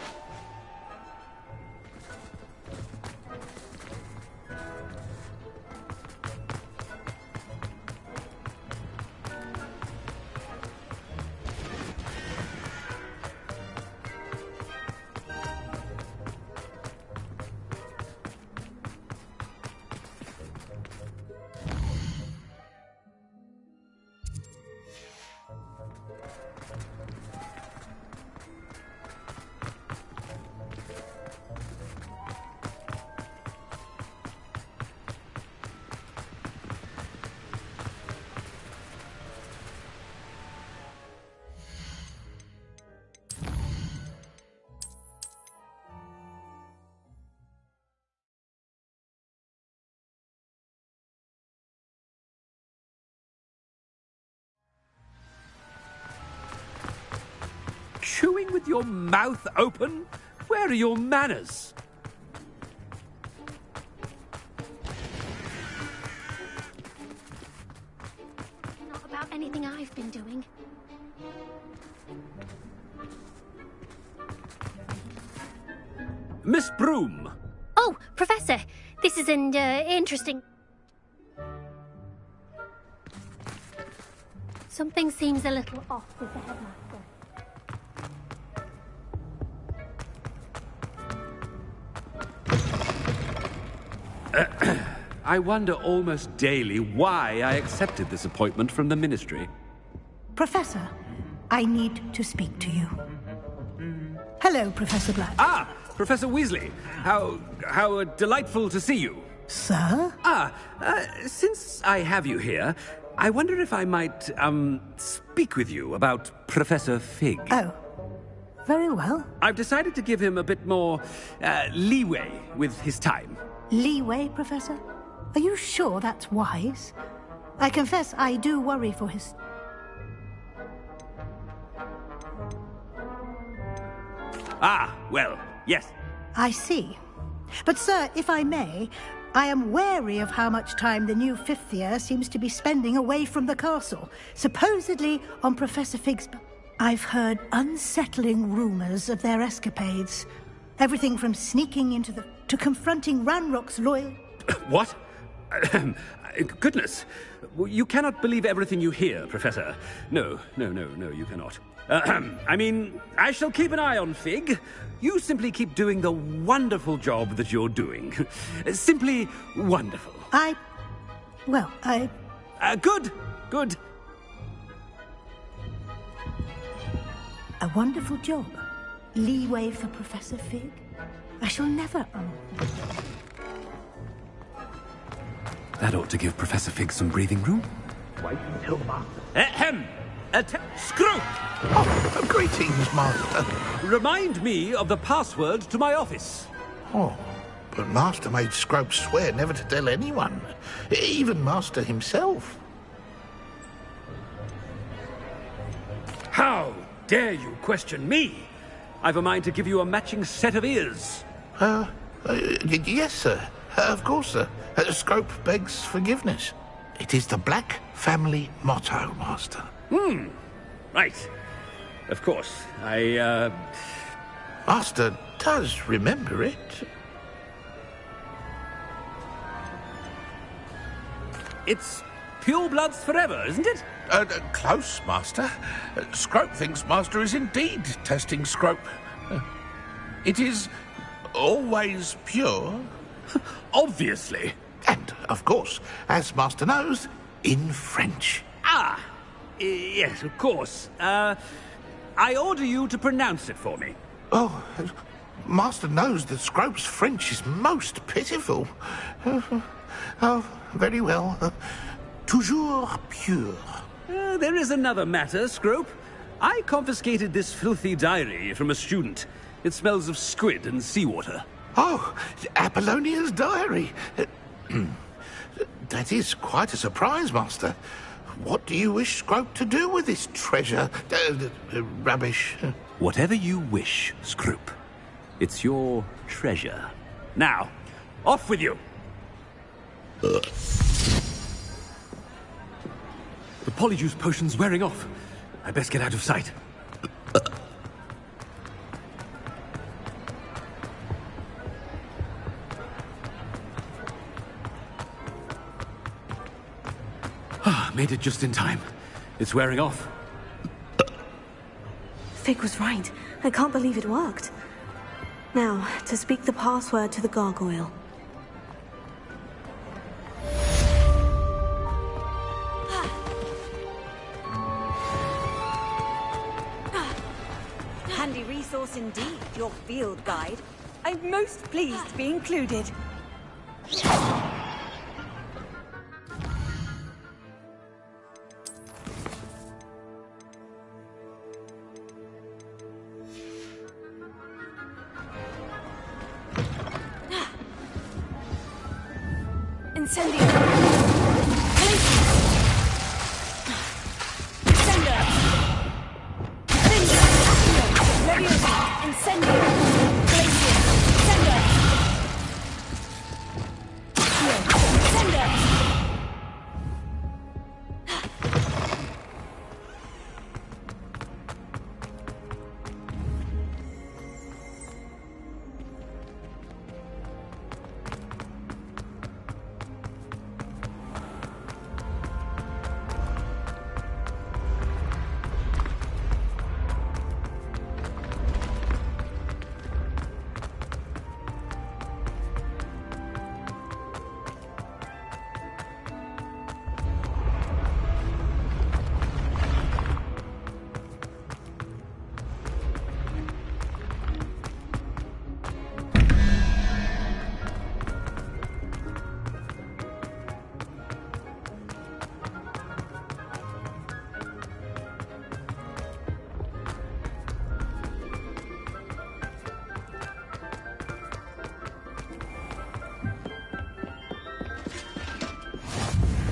Chewing with your mouth open? Where are your manners? Not about anything I've been doing. Miss Broom! Oh, Professor, this is an interesting... Something seems a little off with the headmaster. I wonder almost daily why I accepted this appointment from the Ministry. Professor, I need to speak to you. Hello, Professor Black. Ah, Professor Weasley. How delightful to see you. Sir? Since I have you here, I wonder if I might, speak with you about Professor Fig. Oh, very well. I've decided to give him a bit more, leeway with his time. Leeway, Professor? Are you sure that's wise? I confess I do worry for his... Ah, well, yes. I see. But, sir, if I may, I am wary of how much time the new fifth year seems to be spending away from the castle, supposedly on Professor Fig's... I've heard unsettling rumors of their escapades. Everything from sneaking into the... to confronting Ranrock's loyal... What? Goodness. You cannot believe everything you hear, Professor. No, you cannot. I mean, I shall keep an eye on Fig. You simply keep doing the wonderful job that you're doing. Simply wonderful. Good. A wonderful job. Leeway for Professor Fig? I shall never... That ought to give Professor Fig some breathing room. Wait until Master... Ahem! Screw! Oh, greetings, Master. Remind me of the password to my office. Oh, but Master made Scrope swear never to tell anyone, even Master himself. How dare you question me? I've a mind to give you a matching set of ears. Yes, sir. Of course, sir. Scrope begs forgiveness. It is the Black family motto, Master. Right. Of course. Master does remember it. It's pure bloods forever, isn't it? Close, Master. Scrope thinks Master is indeed testing Scrope. It is always pure. Obviously. And, of course, as Master knows, in French. Yes, of course. I order you to pronounce it for me. Oh, Master knows that Scrope's French is most pitiful. Oh, very well. Toujours pure. There is another matter, Scrope. I confiscated this filthy diary from a student. It smells of squid and seawater. Oh, Apollonia's diary. That is quite a surprise, Master. What do you wish Scrope to do with this treasure? Rubbish. Whatever you wish, Scrope. It's your treasure. Now, off with you. The polyjuice potion's wearing off. I best get out of sight. Made it just in time. It's wearing off. Fig was right. I can't believe it worked. Now, to speak the password to the gargoyle. Handy resource indeed, your field guide. I'm most pleased to be included. Incendio. Incendio. Leviosa. Incendio. Glacier. Incendio. Incendio.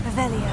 Revelio.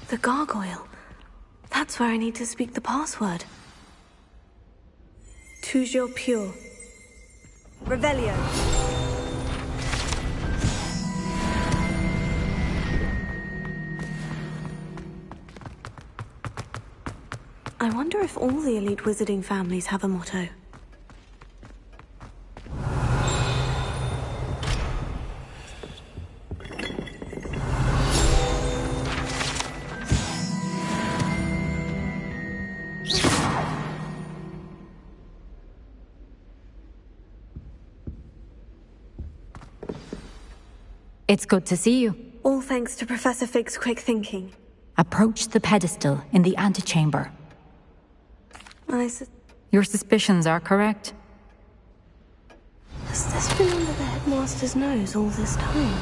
The gargoyle. That's where I need to speak the password. Toujours pure. Revelio. I wonder if all the elite wizarding families have a motto. It's good to see you. All thanks to Professor Fig's quick thinking. Approach the pedestal in the antechamber. Your suspicions are correct. Has this been under the headmaster's nose all this time?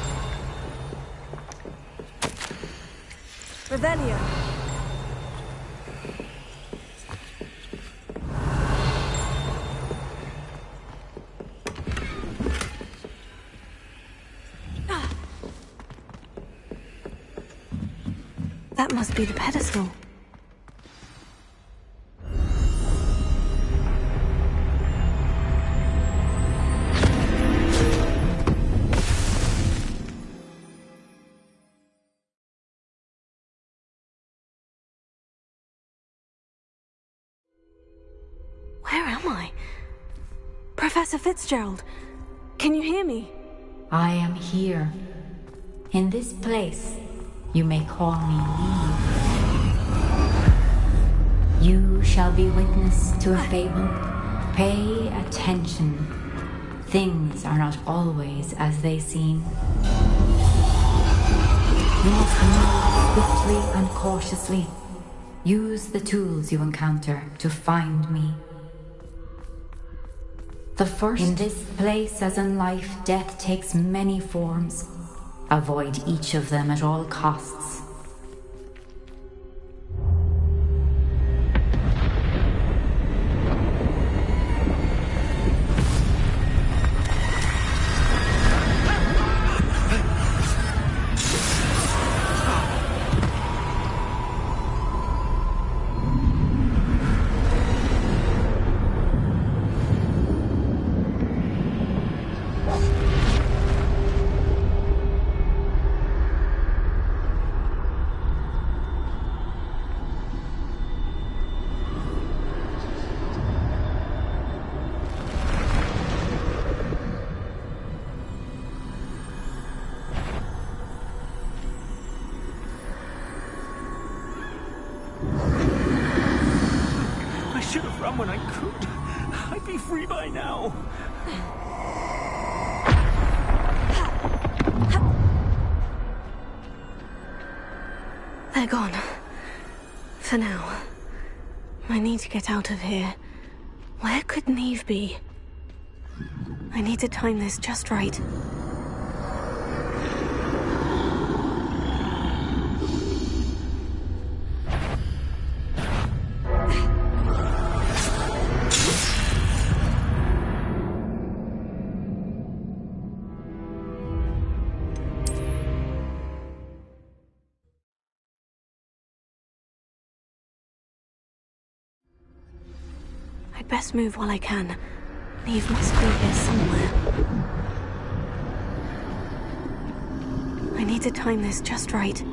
Revelio. That must be the pedestal. Where am I? Professor Fitzgerald, can you hear me? I am here. In this place, you may call me Eve. You shall be witness to a fable. Pay attention. Things are not always as they seem. You must move swiftly and cautiously. Use the tools you encounter to find me. The first. In this place, as in life, death takes many forms. Avoid each of them at all costs. When I could, I'd be free by now. They're gone. For now. I need to get out of here. Where could Neve be? I need to time this just right. I'd best move while I can. Neve must be here somewhere. I need to time this just right.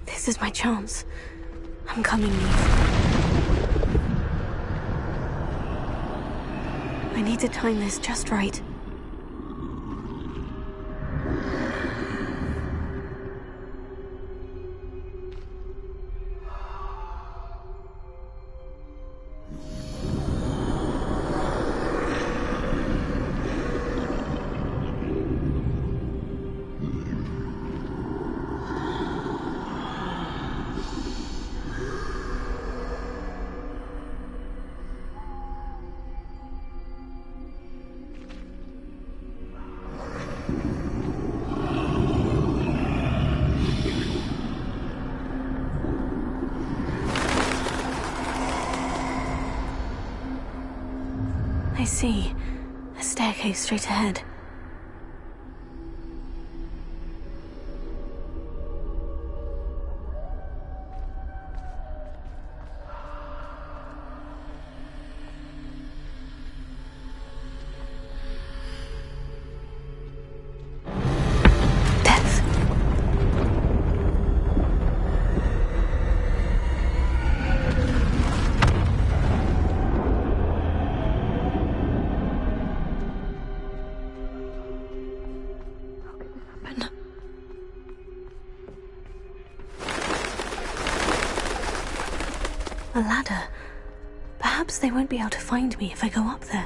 This is my chance. I'm coming, Neve. I need to time this just right. see. A staircase straight ahead. A ladder. Perhaps they won't be able to find me if I go up there.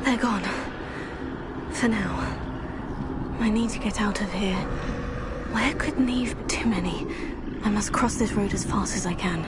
They're gone. For now. I need to get out of here. Where could Neve be? Too many. I must cross this road as fast as I can.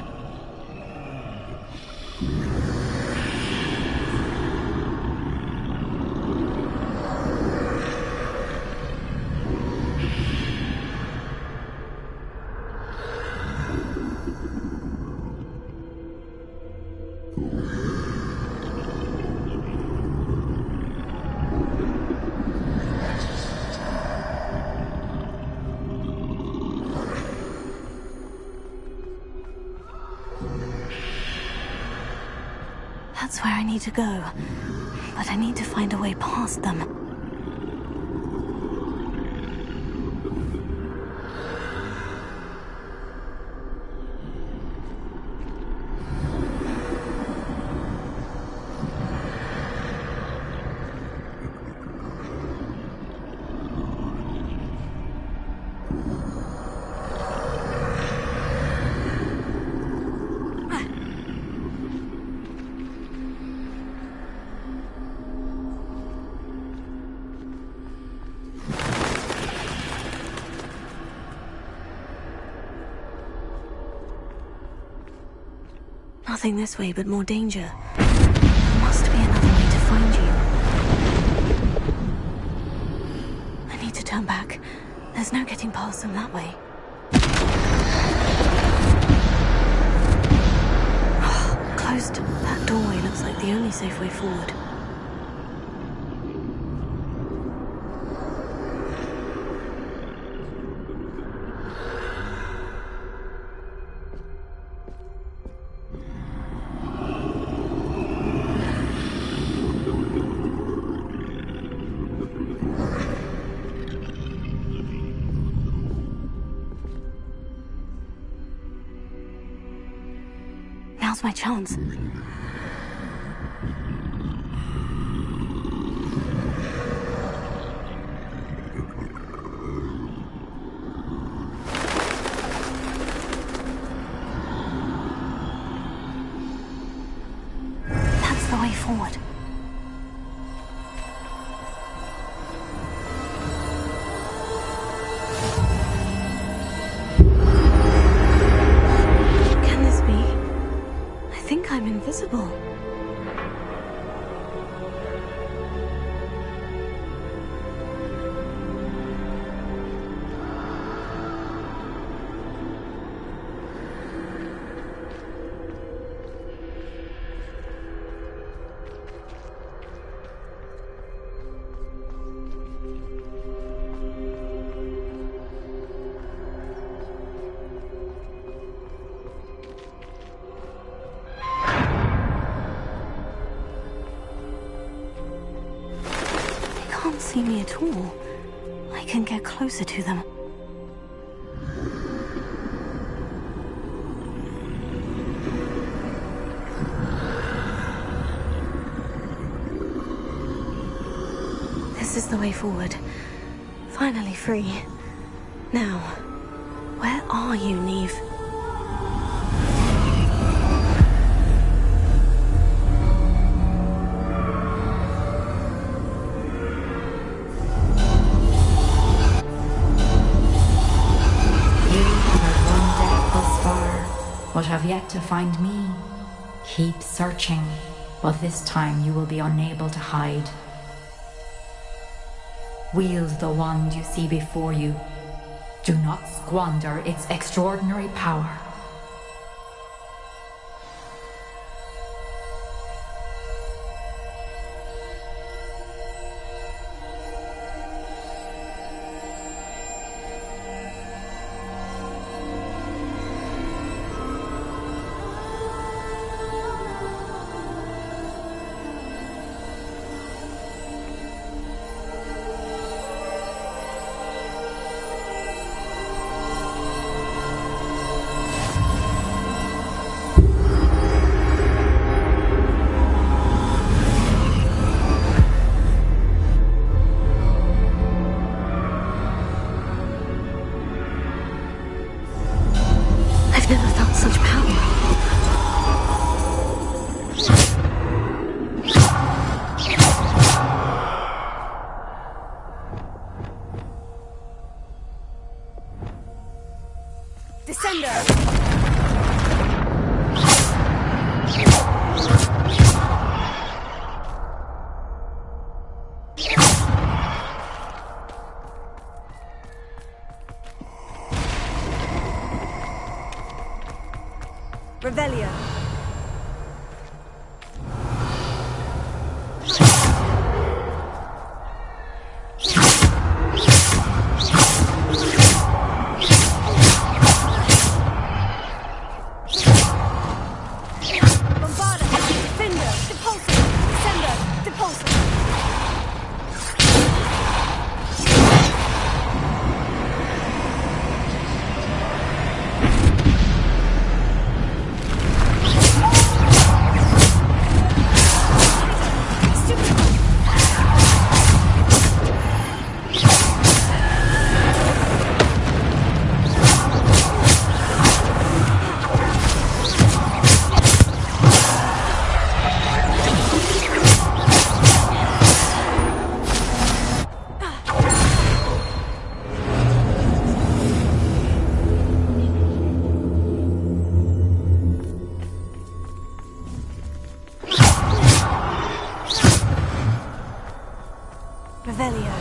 That's where I need to go. But I need to find a way past them. Nothing this way, but more danger. There must be another way to find you. I need to turn back. There's no getting past them that way. Closed. That doorway looks like the only safe way forward. Now's my chance. That's the way forward. Can this be? I think I'm invisible. They can't see me at all. I can get closer to them. This is the way forward. Finally free. Now, where are you, Neve? have yet to find me. Keep searching, but this time you will be unable to hide. Wield the wand you see before you. Do not squander its extraordinary power. I've never felt such power. Descender! Revelio. Bombarda. Defender. Depulsor. Descender. Depulsor. Revelio.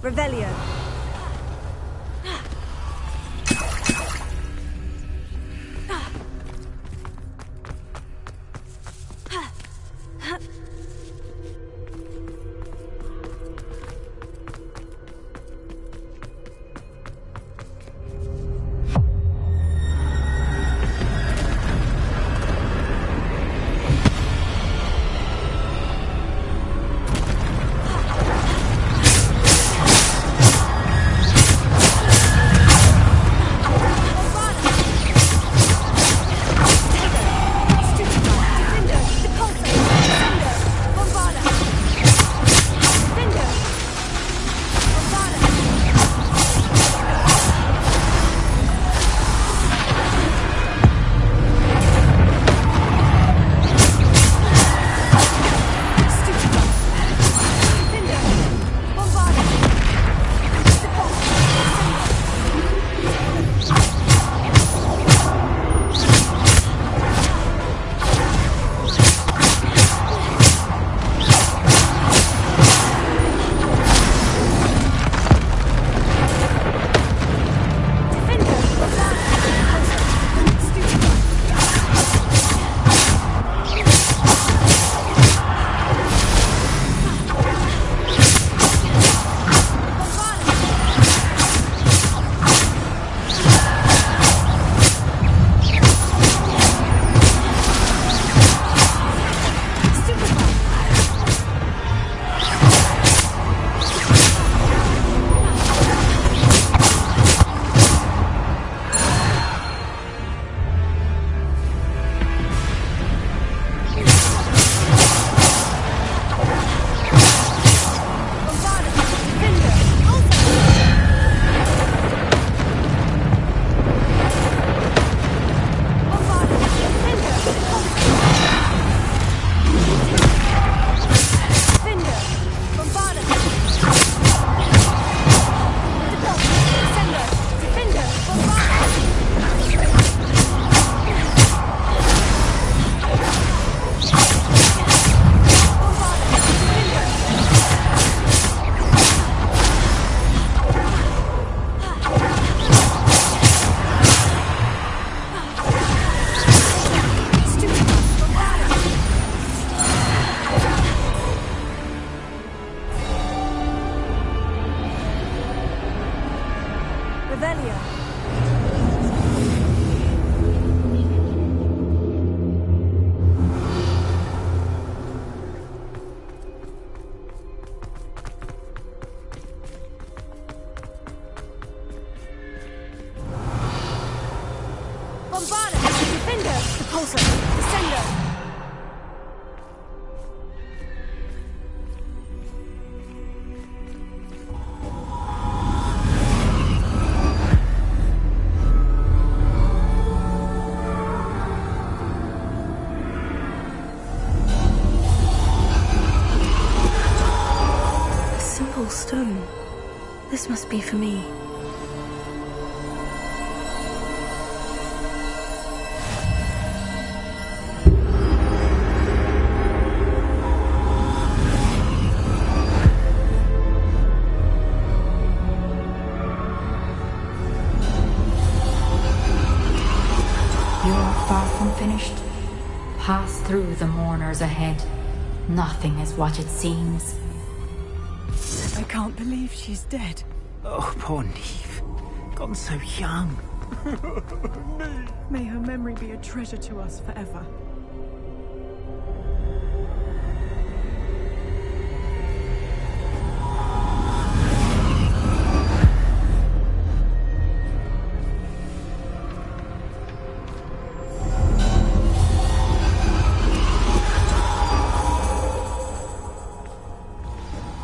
Revelio. Depulsor! Descender! A simple stone. This must be for me. Far from finished. Pass through the mourners ahead. Nothing is what it seems. I can't believe she's dead. Oh, poor Neve. Gone so young. May her memory be a treasure to us forever.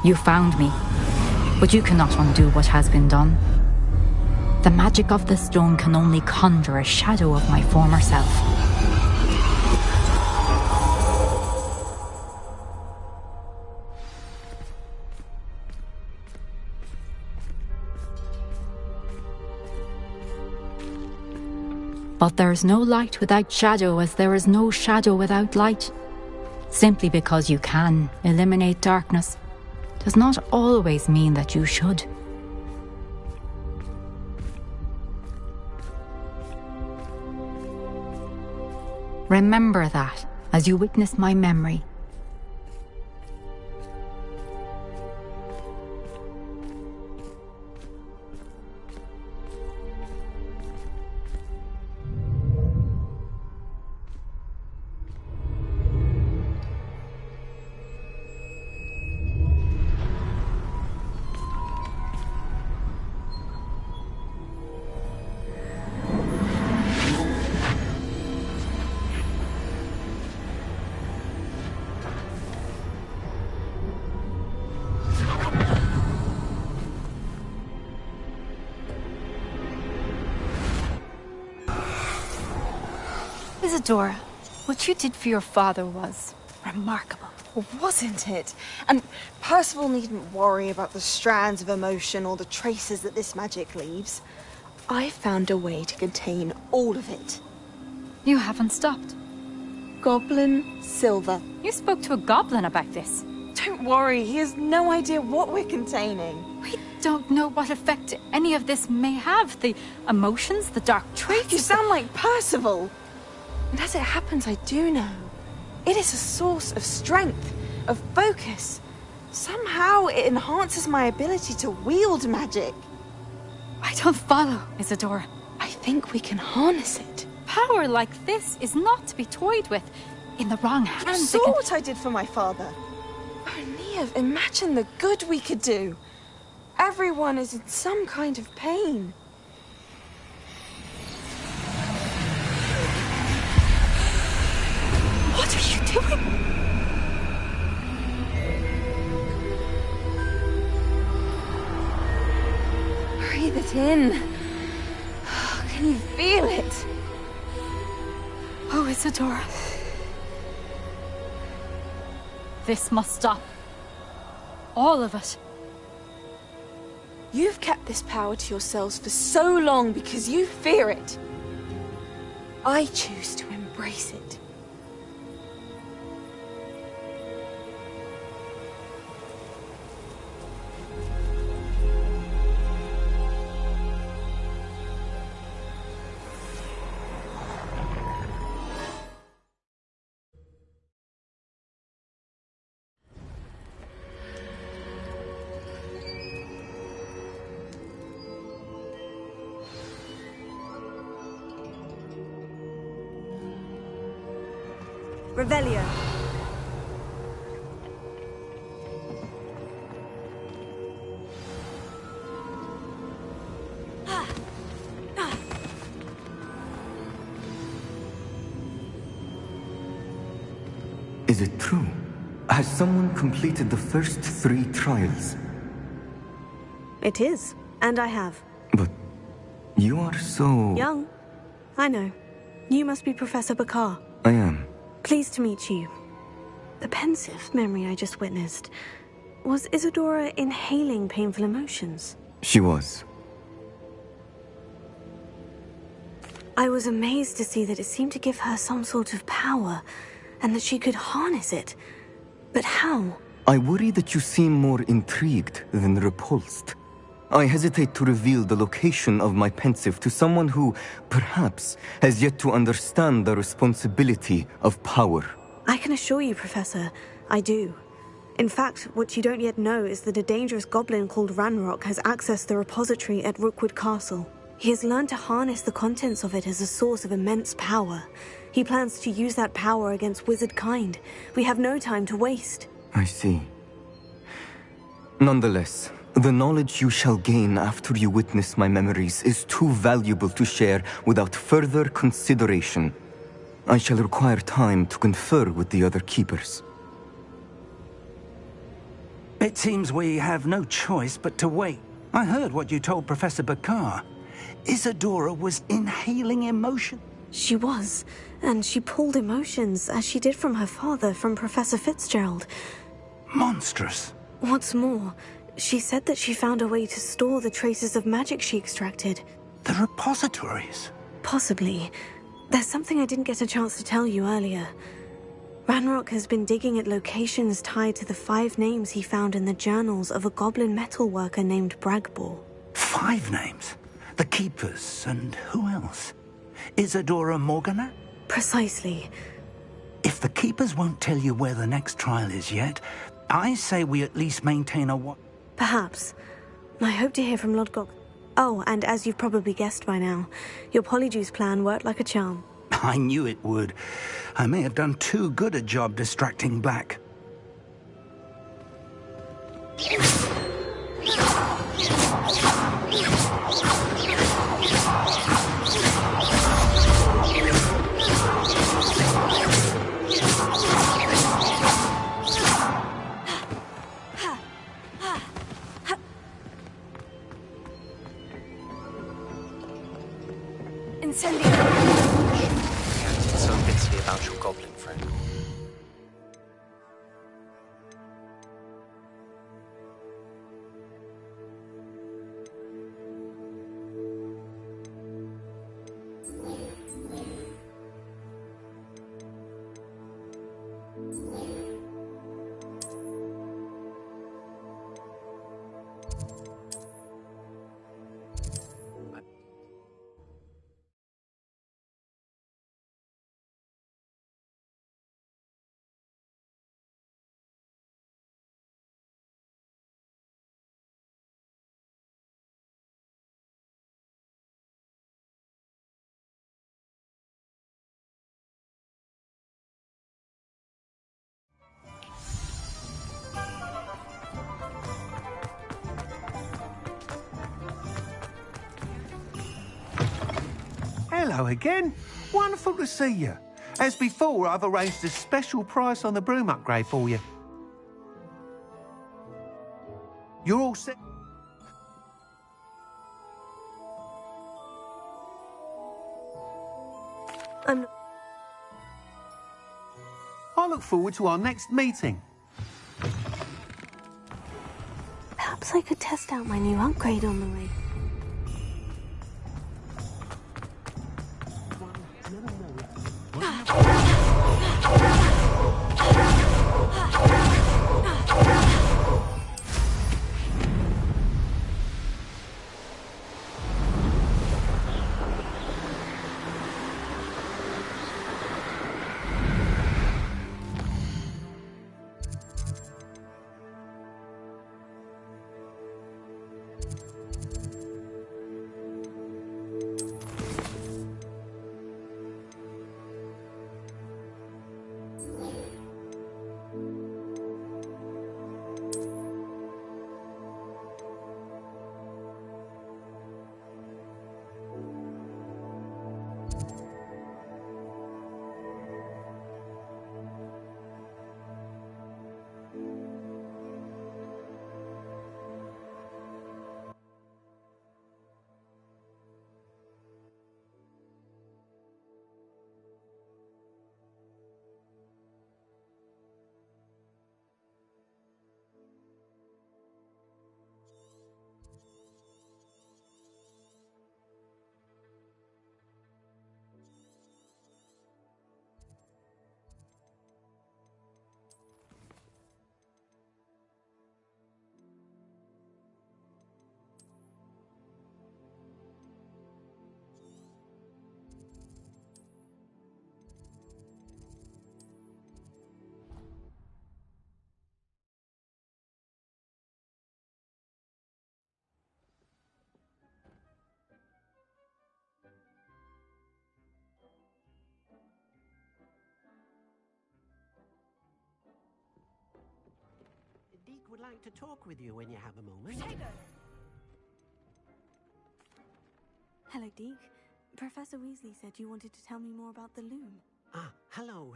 You found me, but you cannot undo what has been done. The magic of the stone can only conjure a shadow of my former self. But there is no light without shadow, as there is no shadow without light. Simply because you can eliminate darkness does not always mean that you should. Remember that as you witness my memory. Isadora, what you did for your father was remarkable. Well, wasn't it? And Percival needn't worry about the strands of emotion or the traces that this magic leaves. I found a way to contain all of it. You haven't stopped. Goblin Silver. You spoke to a goblin about this. Don't worry, he has no idea what we're containing. We don't know what effect any of this may have. The emotions, the dark traits. You sound like Percival. And as it happens, I do know. It is a source of strength, of focus. Somehow it enhances my ability to wield magic. I don't follow, Isadora. I think we can harness it. Power like this is not to be toyed with. In the wrong hands, You saw what I did for my father. Oh, Neve, imagine the good we could do. Everyone is in some kind of pain. What are you doing? Breathe it in. Can you feel it? Oh, Isadora. This must stop. All of it. You've kept this power to yourselves for so long because you fear it. I choose to embrace it. Revelio. Is it true? Has someone completed the first 3 trials? It is, and I have. But you are so... Young. I know. You must be Professor Bakar. I am. Pleased to meet you. The pensive memory I just witnessed. Was Isadora inhaling painful emotions? She was. I was amazed to see that it seemed to give her some sort of power, and that she could harness it. But how? I worry that you seem more intrigued than repulsed. I hesitate to reveal the location of my pensive to someone who, perhaps, has yet to understand the responsibility of power. I can assure you, Professor, I do. In fact, what you don't yet know is that a dangerous goblin called Ranrock has accessed the repository at Rookwood Castle. He has learned to harness the contents of it as a source of immense power. He plans to use that power against wizard kind. We have no time to waste. I see. Nonetheless, the knowledge you shall gain after you witness my memories is too valuable to share without further consideration. I shall require time to confer with the other keepers. It seems we have no choice but to wait. I heard what you told Professor Bakar. Isadora was inhaling emotion. She was, and she pulled emotions, as she did from her father, from Professor Fitzgerald. Monstrous. What's more, she said that she found a way to store the traces of magic she extracted. The repositories? Possibly. There's something I didn't get a chance to tell you earlier. Ranrock has been digging at locations tied to the 5 names he found in the journals of a goblin metalworker named Bragbor. 5 names? The Keepers, and who else? Isadora Morganat? Precisely. If the Keepers won't tell you where the next trial is yet, I say we at least maintain a Perhaps. I hope to hear from Lodgok. Oh, and as you've probably guessed by now, your Polyjuice plan worked like a charm. I knew it would. I may have done too good a job distracting Black. Incendio! So bitterly about your goblin friend. Hello again. Wonderful to see you. As before, I've arranged a special price on the broom upgrade for you. You're all set. I look forward to our next meeting. Perhaps I could test out my new upgrade on the way. would like to talk with you when you have a moment. Hello, Deke. Professor Weasley said you wanted to tell me more about the loom. Ah, hello.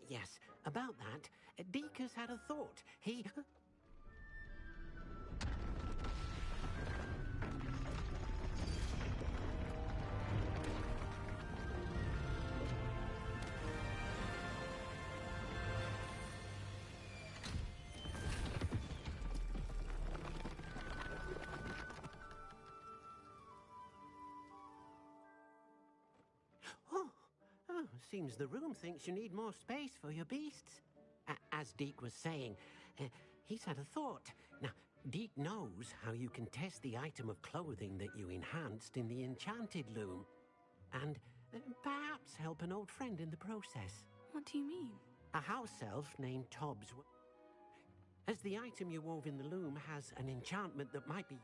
Yes, about that. Deke has had a thought. He... Seems the room thinks you need more space for your beasts. As Deke was saying, he's had a thought. Now, Deke knows how you can test the item of clothing that you enhanced in the enchanted loom. And perhaps help an old friend in the process. What do you mean? A house elf named Tobbs. As the item you wove in the loom has an enchantment that might be...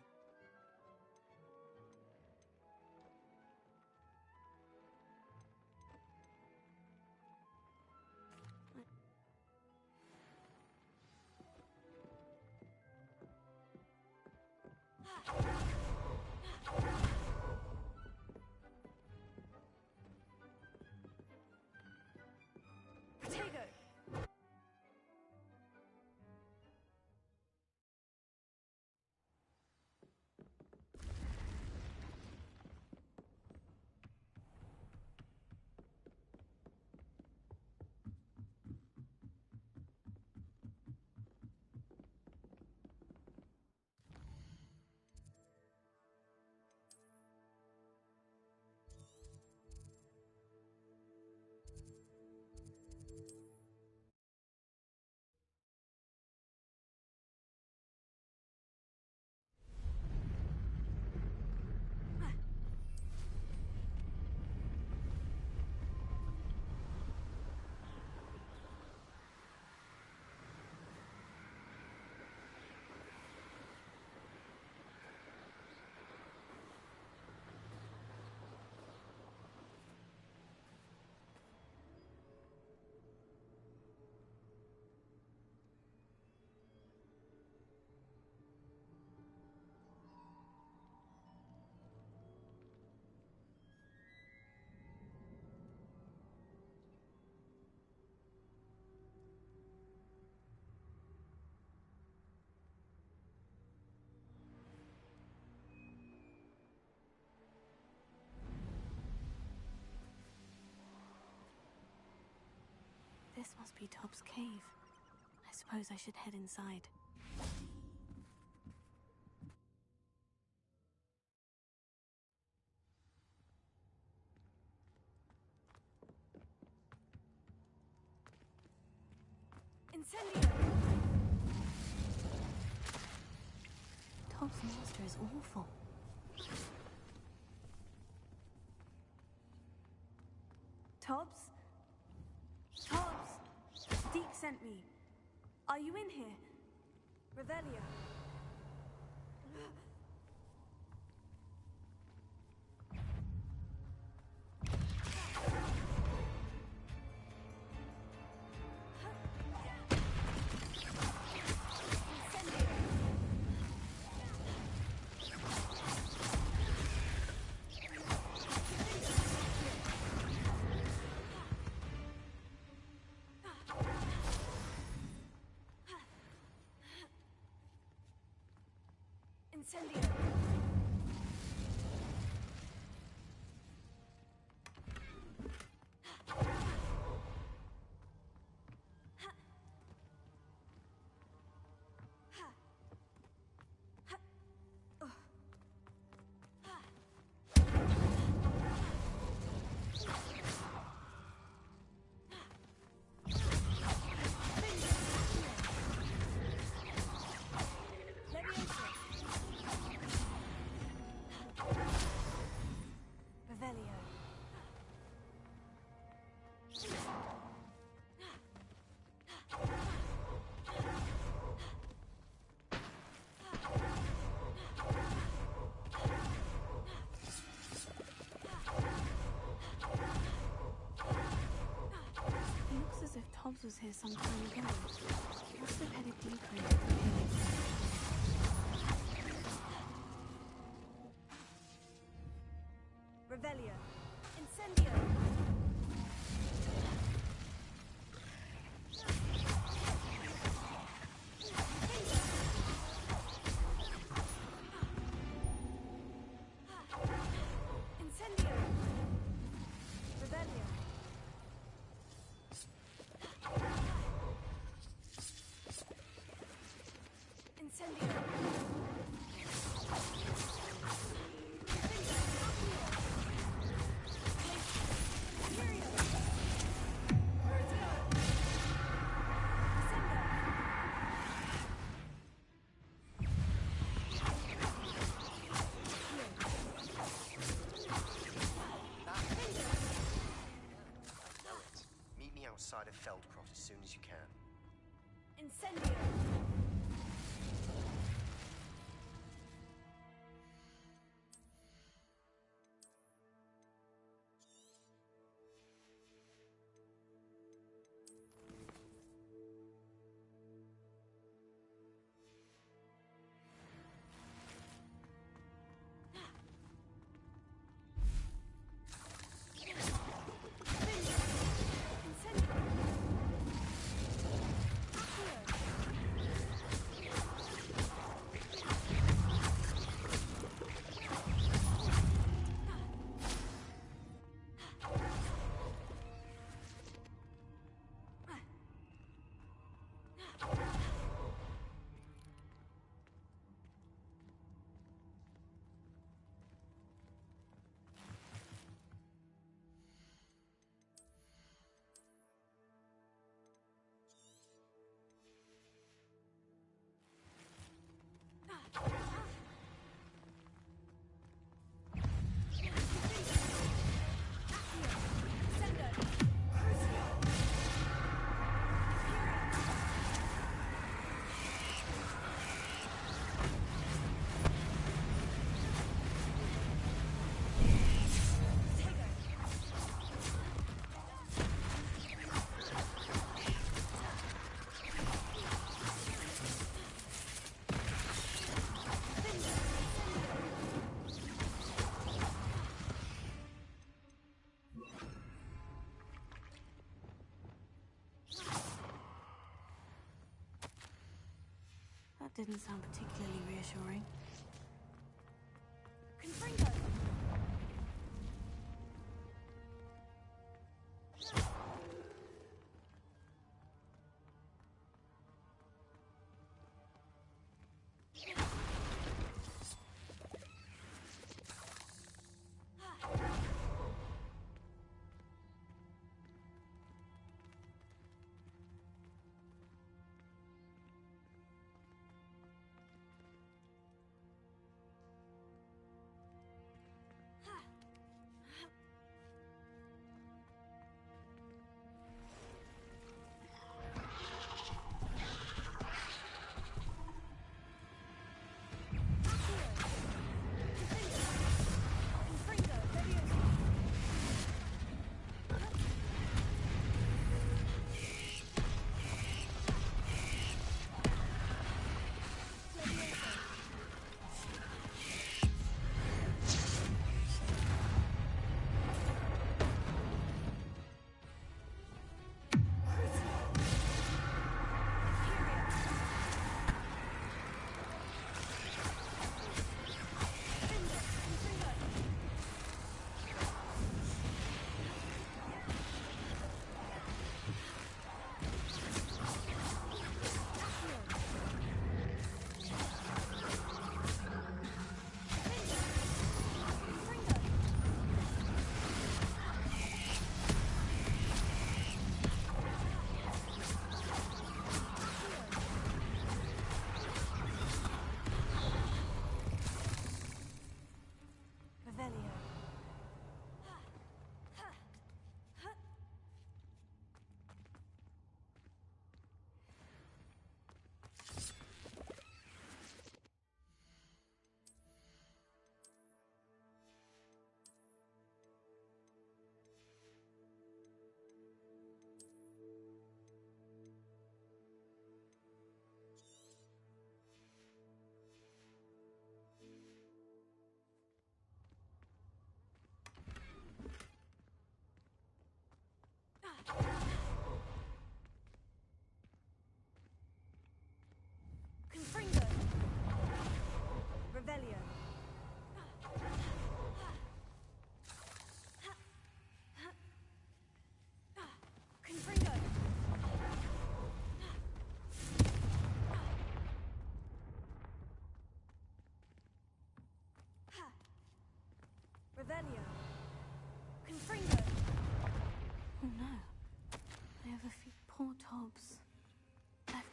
This must be Tobbs' cave. I suppose I should head inside. Incendio! Tobbs' master is awful. Tobbs? Tobbs! Deke sent me. Are you in here? Revelio. Incendio! Tobbs was here some time ago. He must have headed deeper into the cave. Outside of Feldcroft as soon as you can. Incendio! That didn't sound particularly reassuring.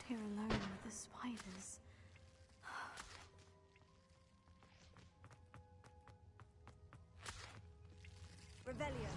here alone with the spiders. Revelio.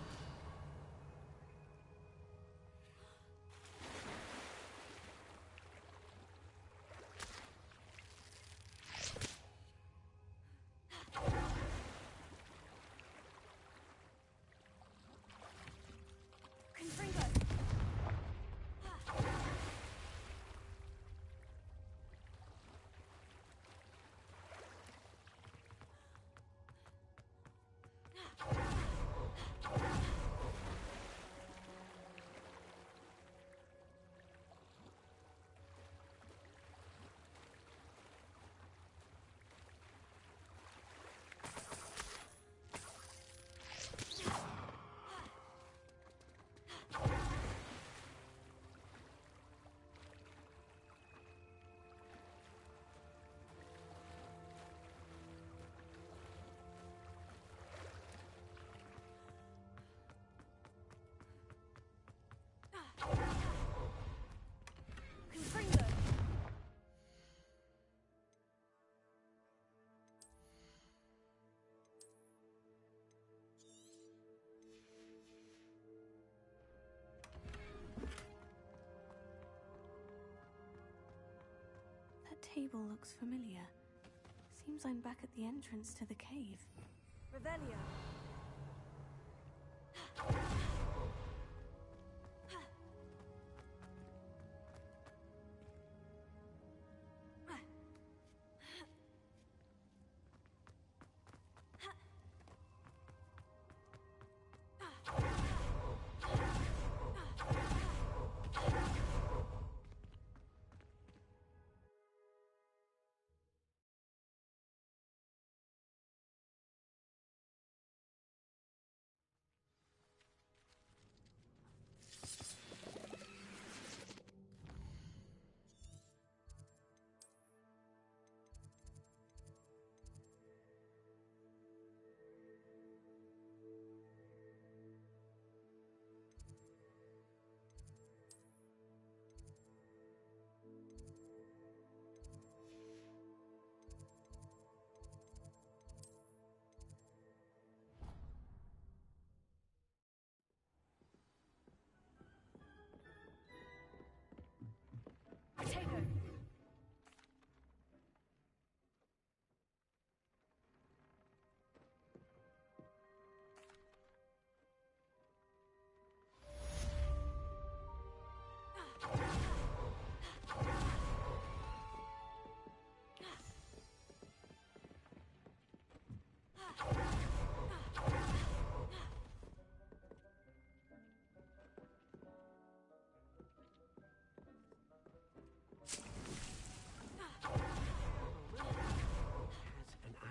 That table looks familiar. Seems I'm back at the entrance to the cave. Revelio.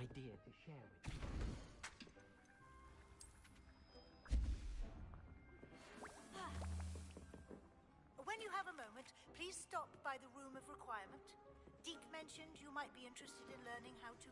Idea to share with you. When you have a moment, please stop by the Room of Requirement. Deke mentioned you might be interested in learning how to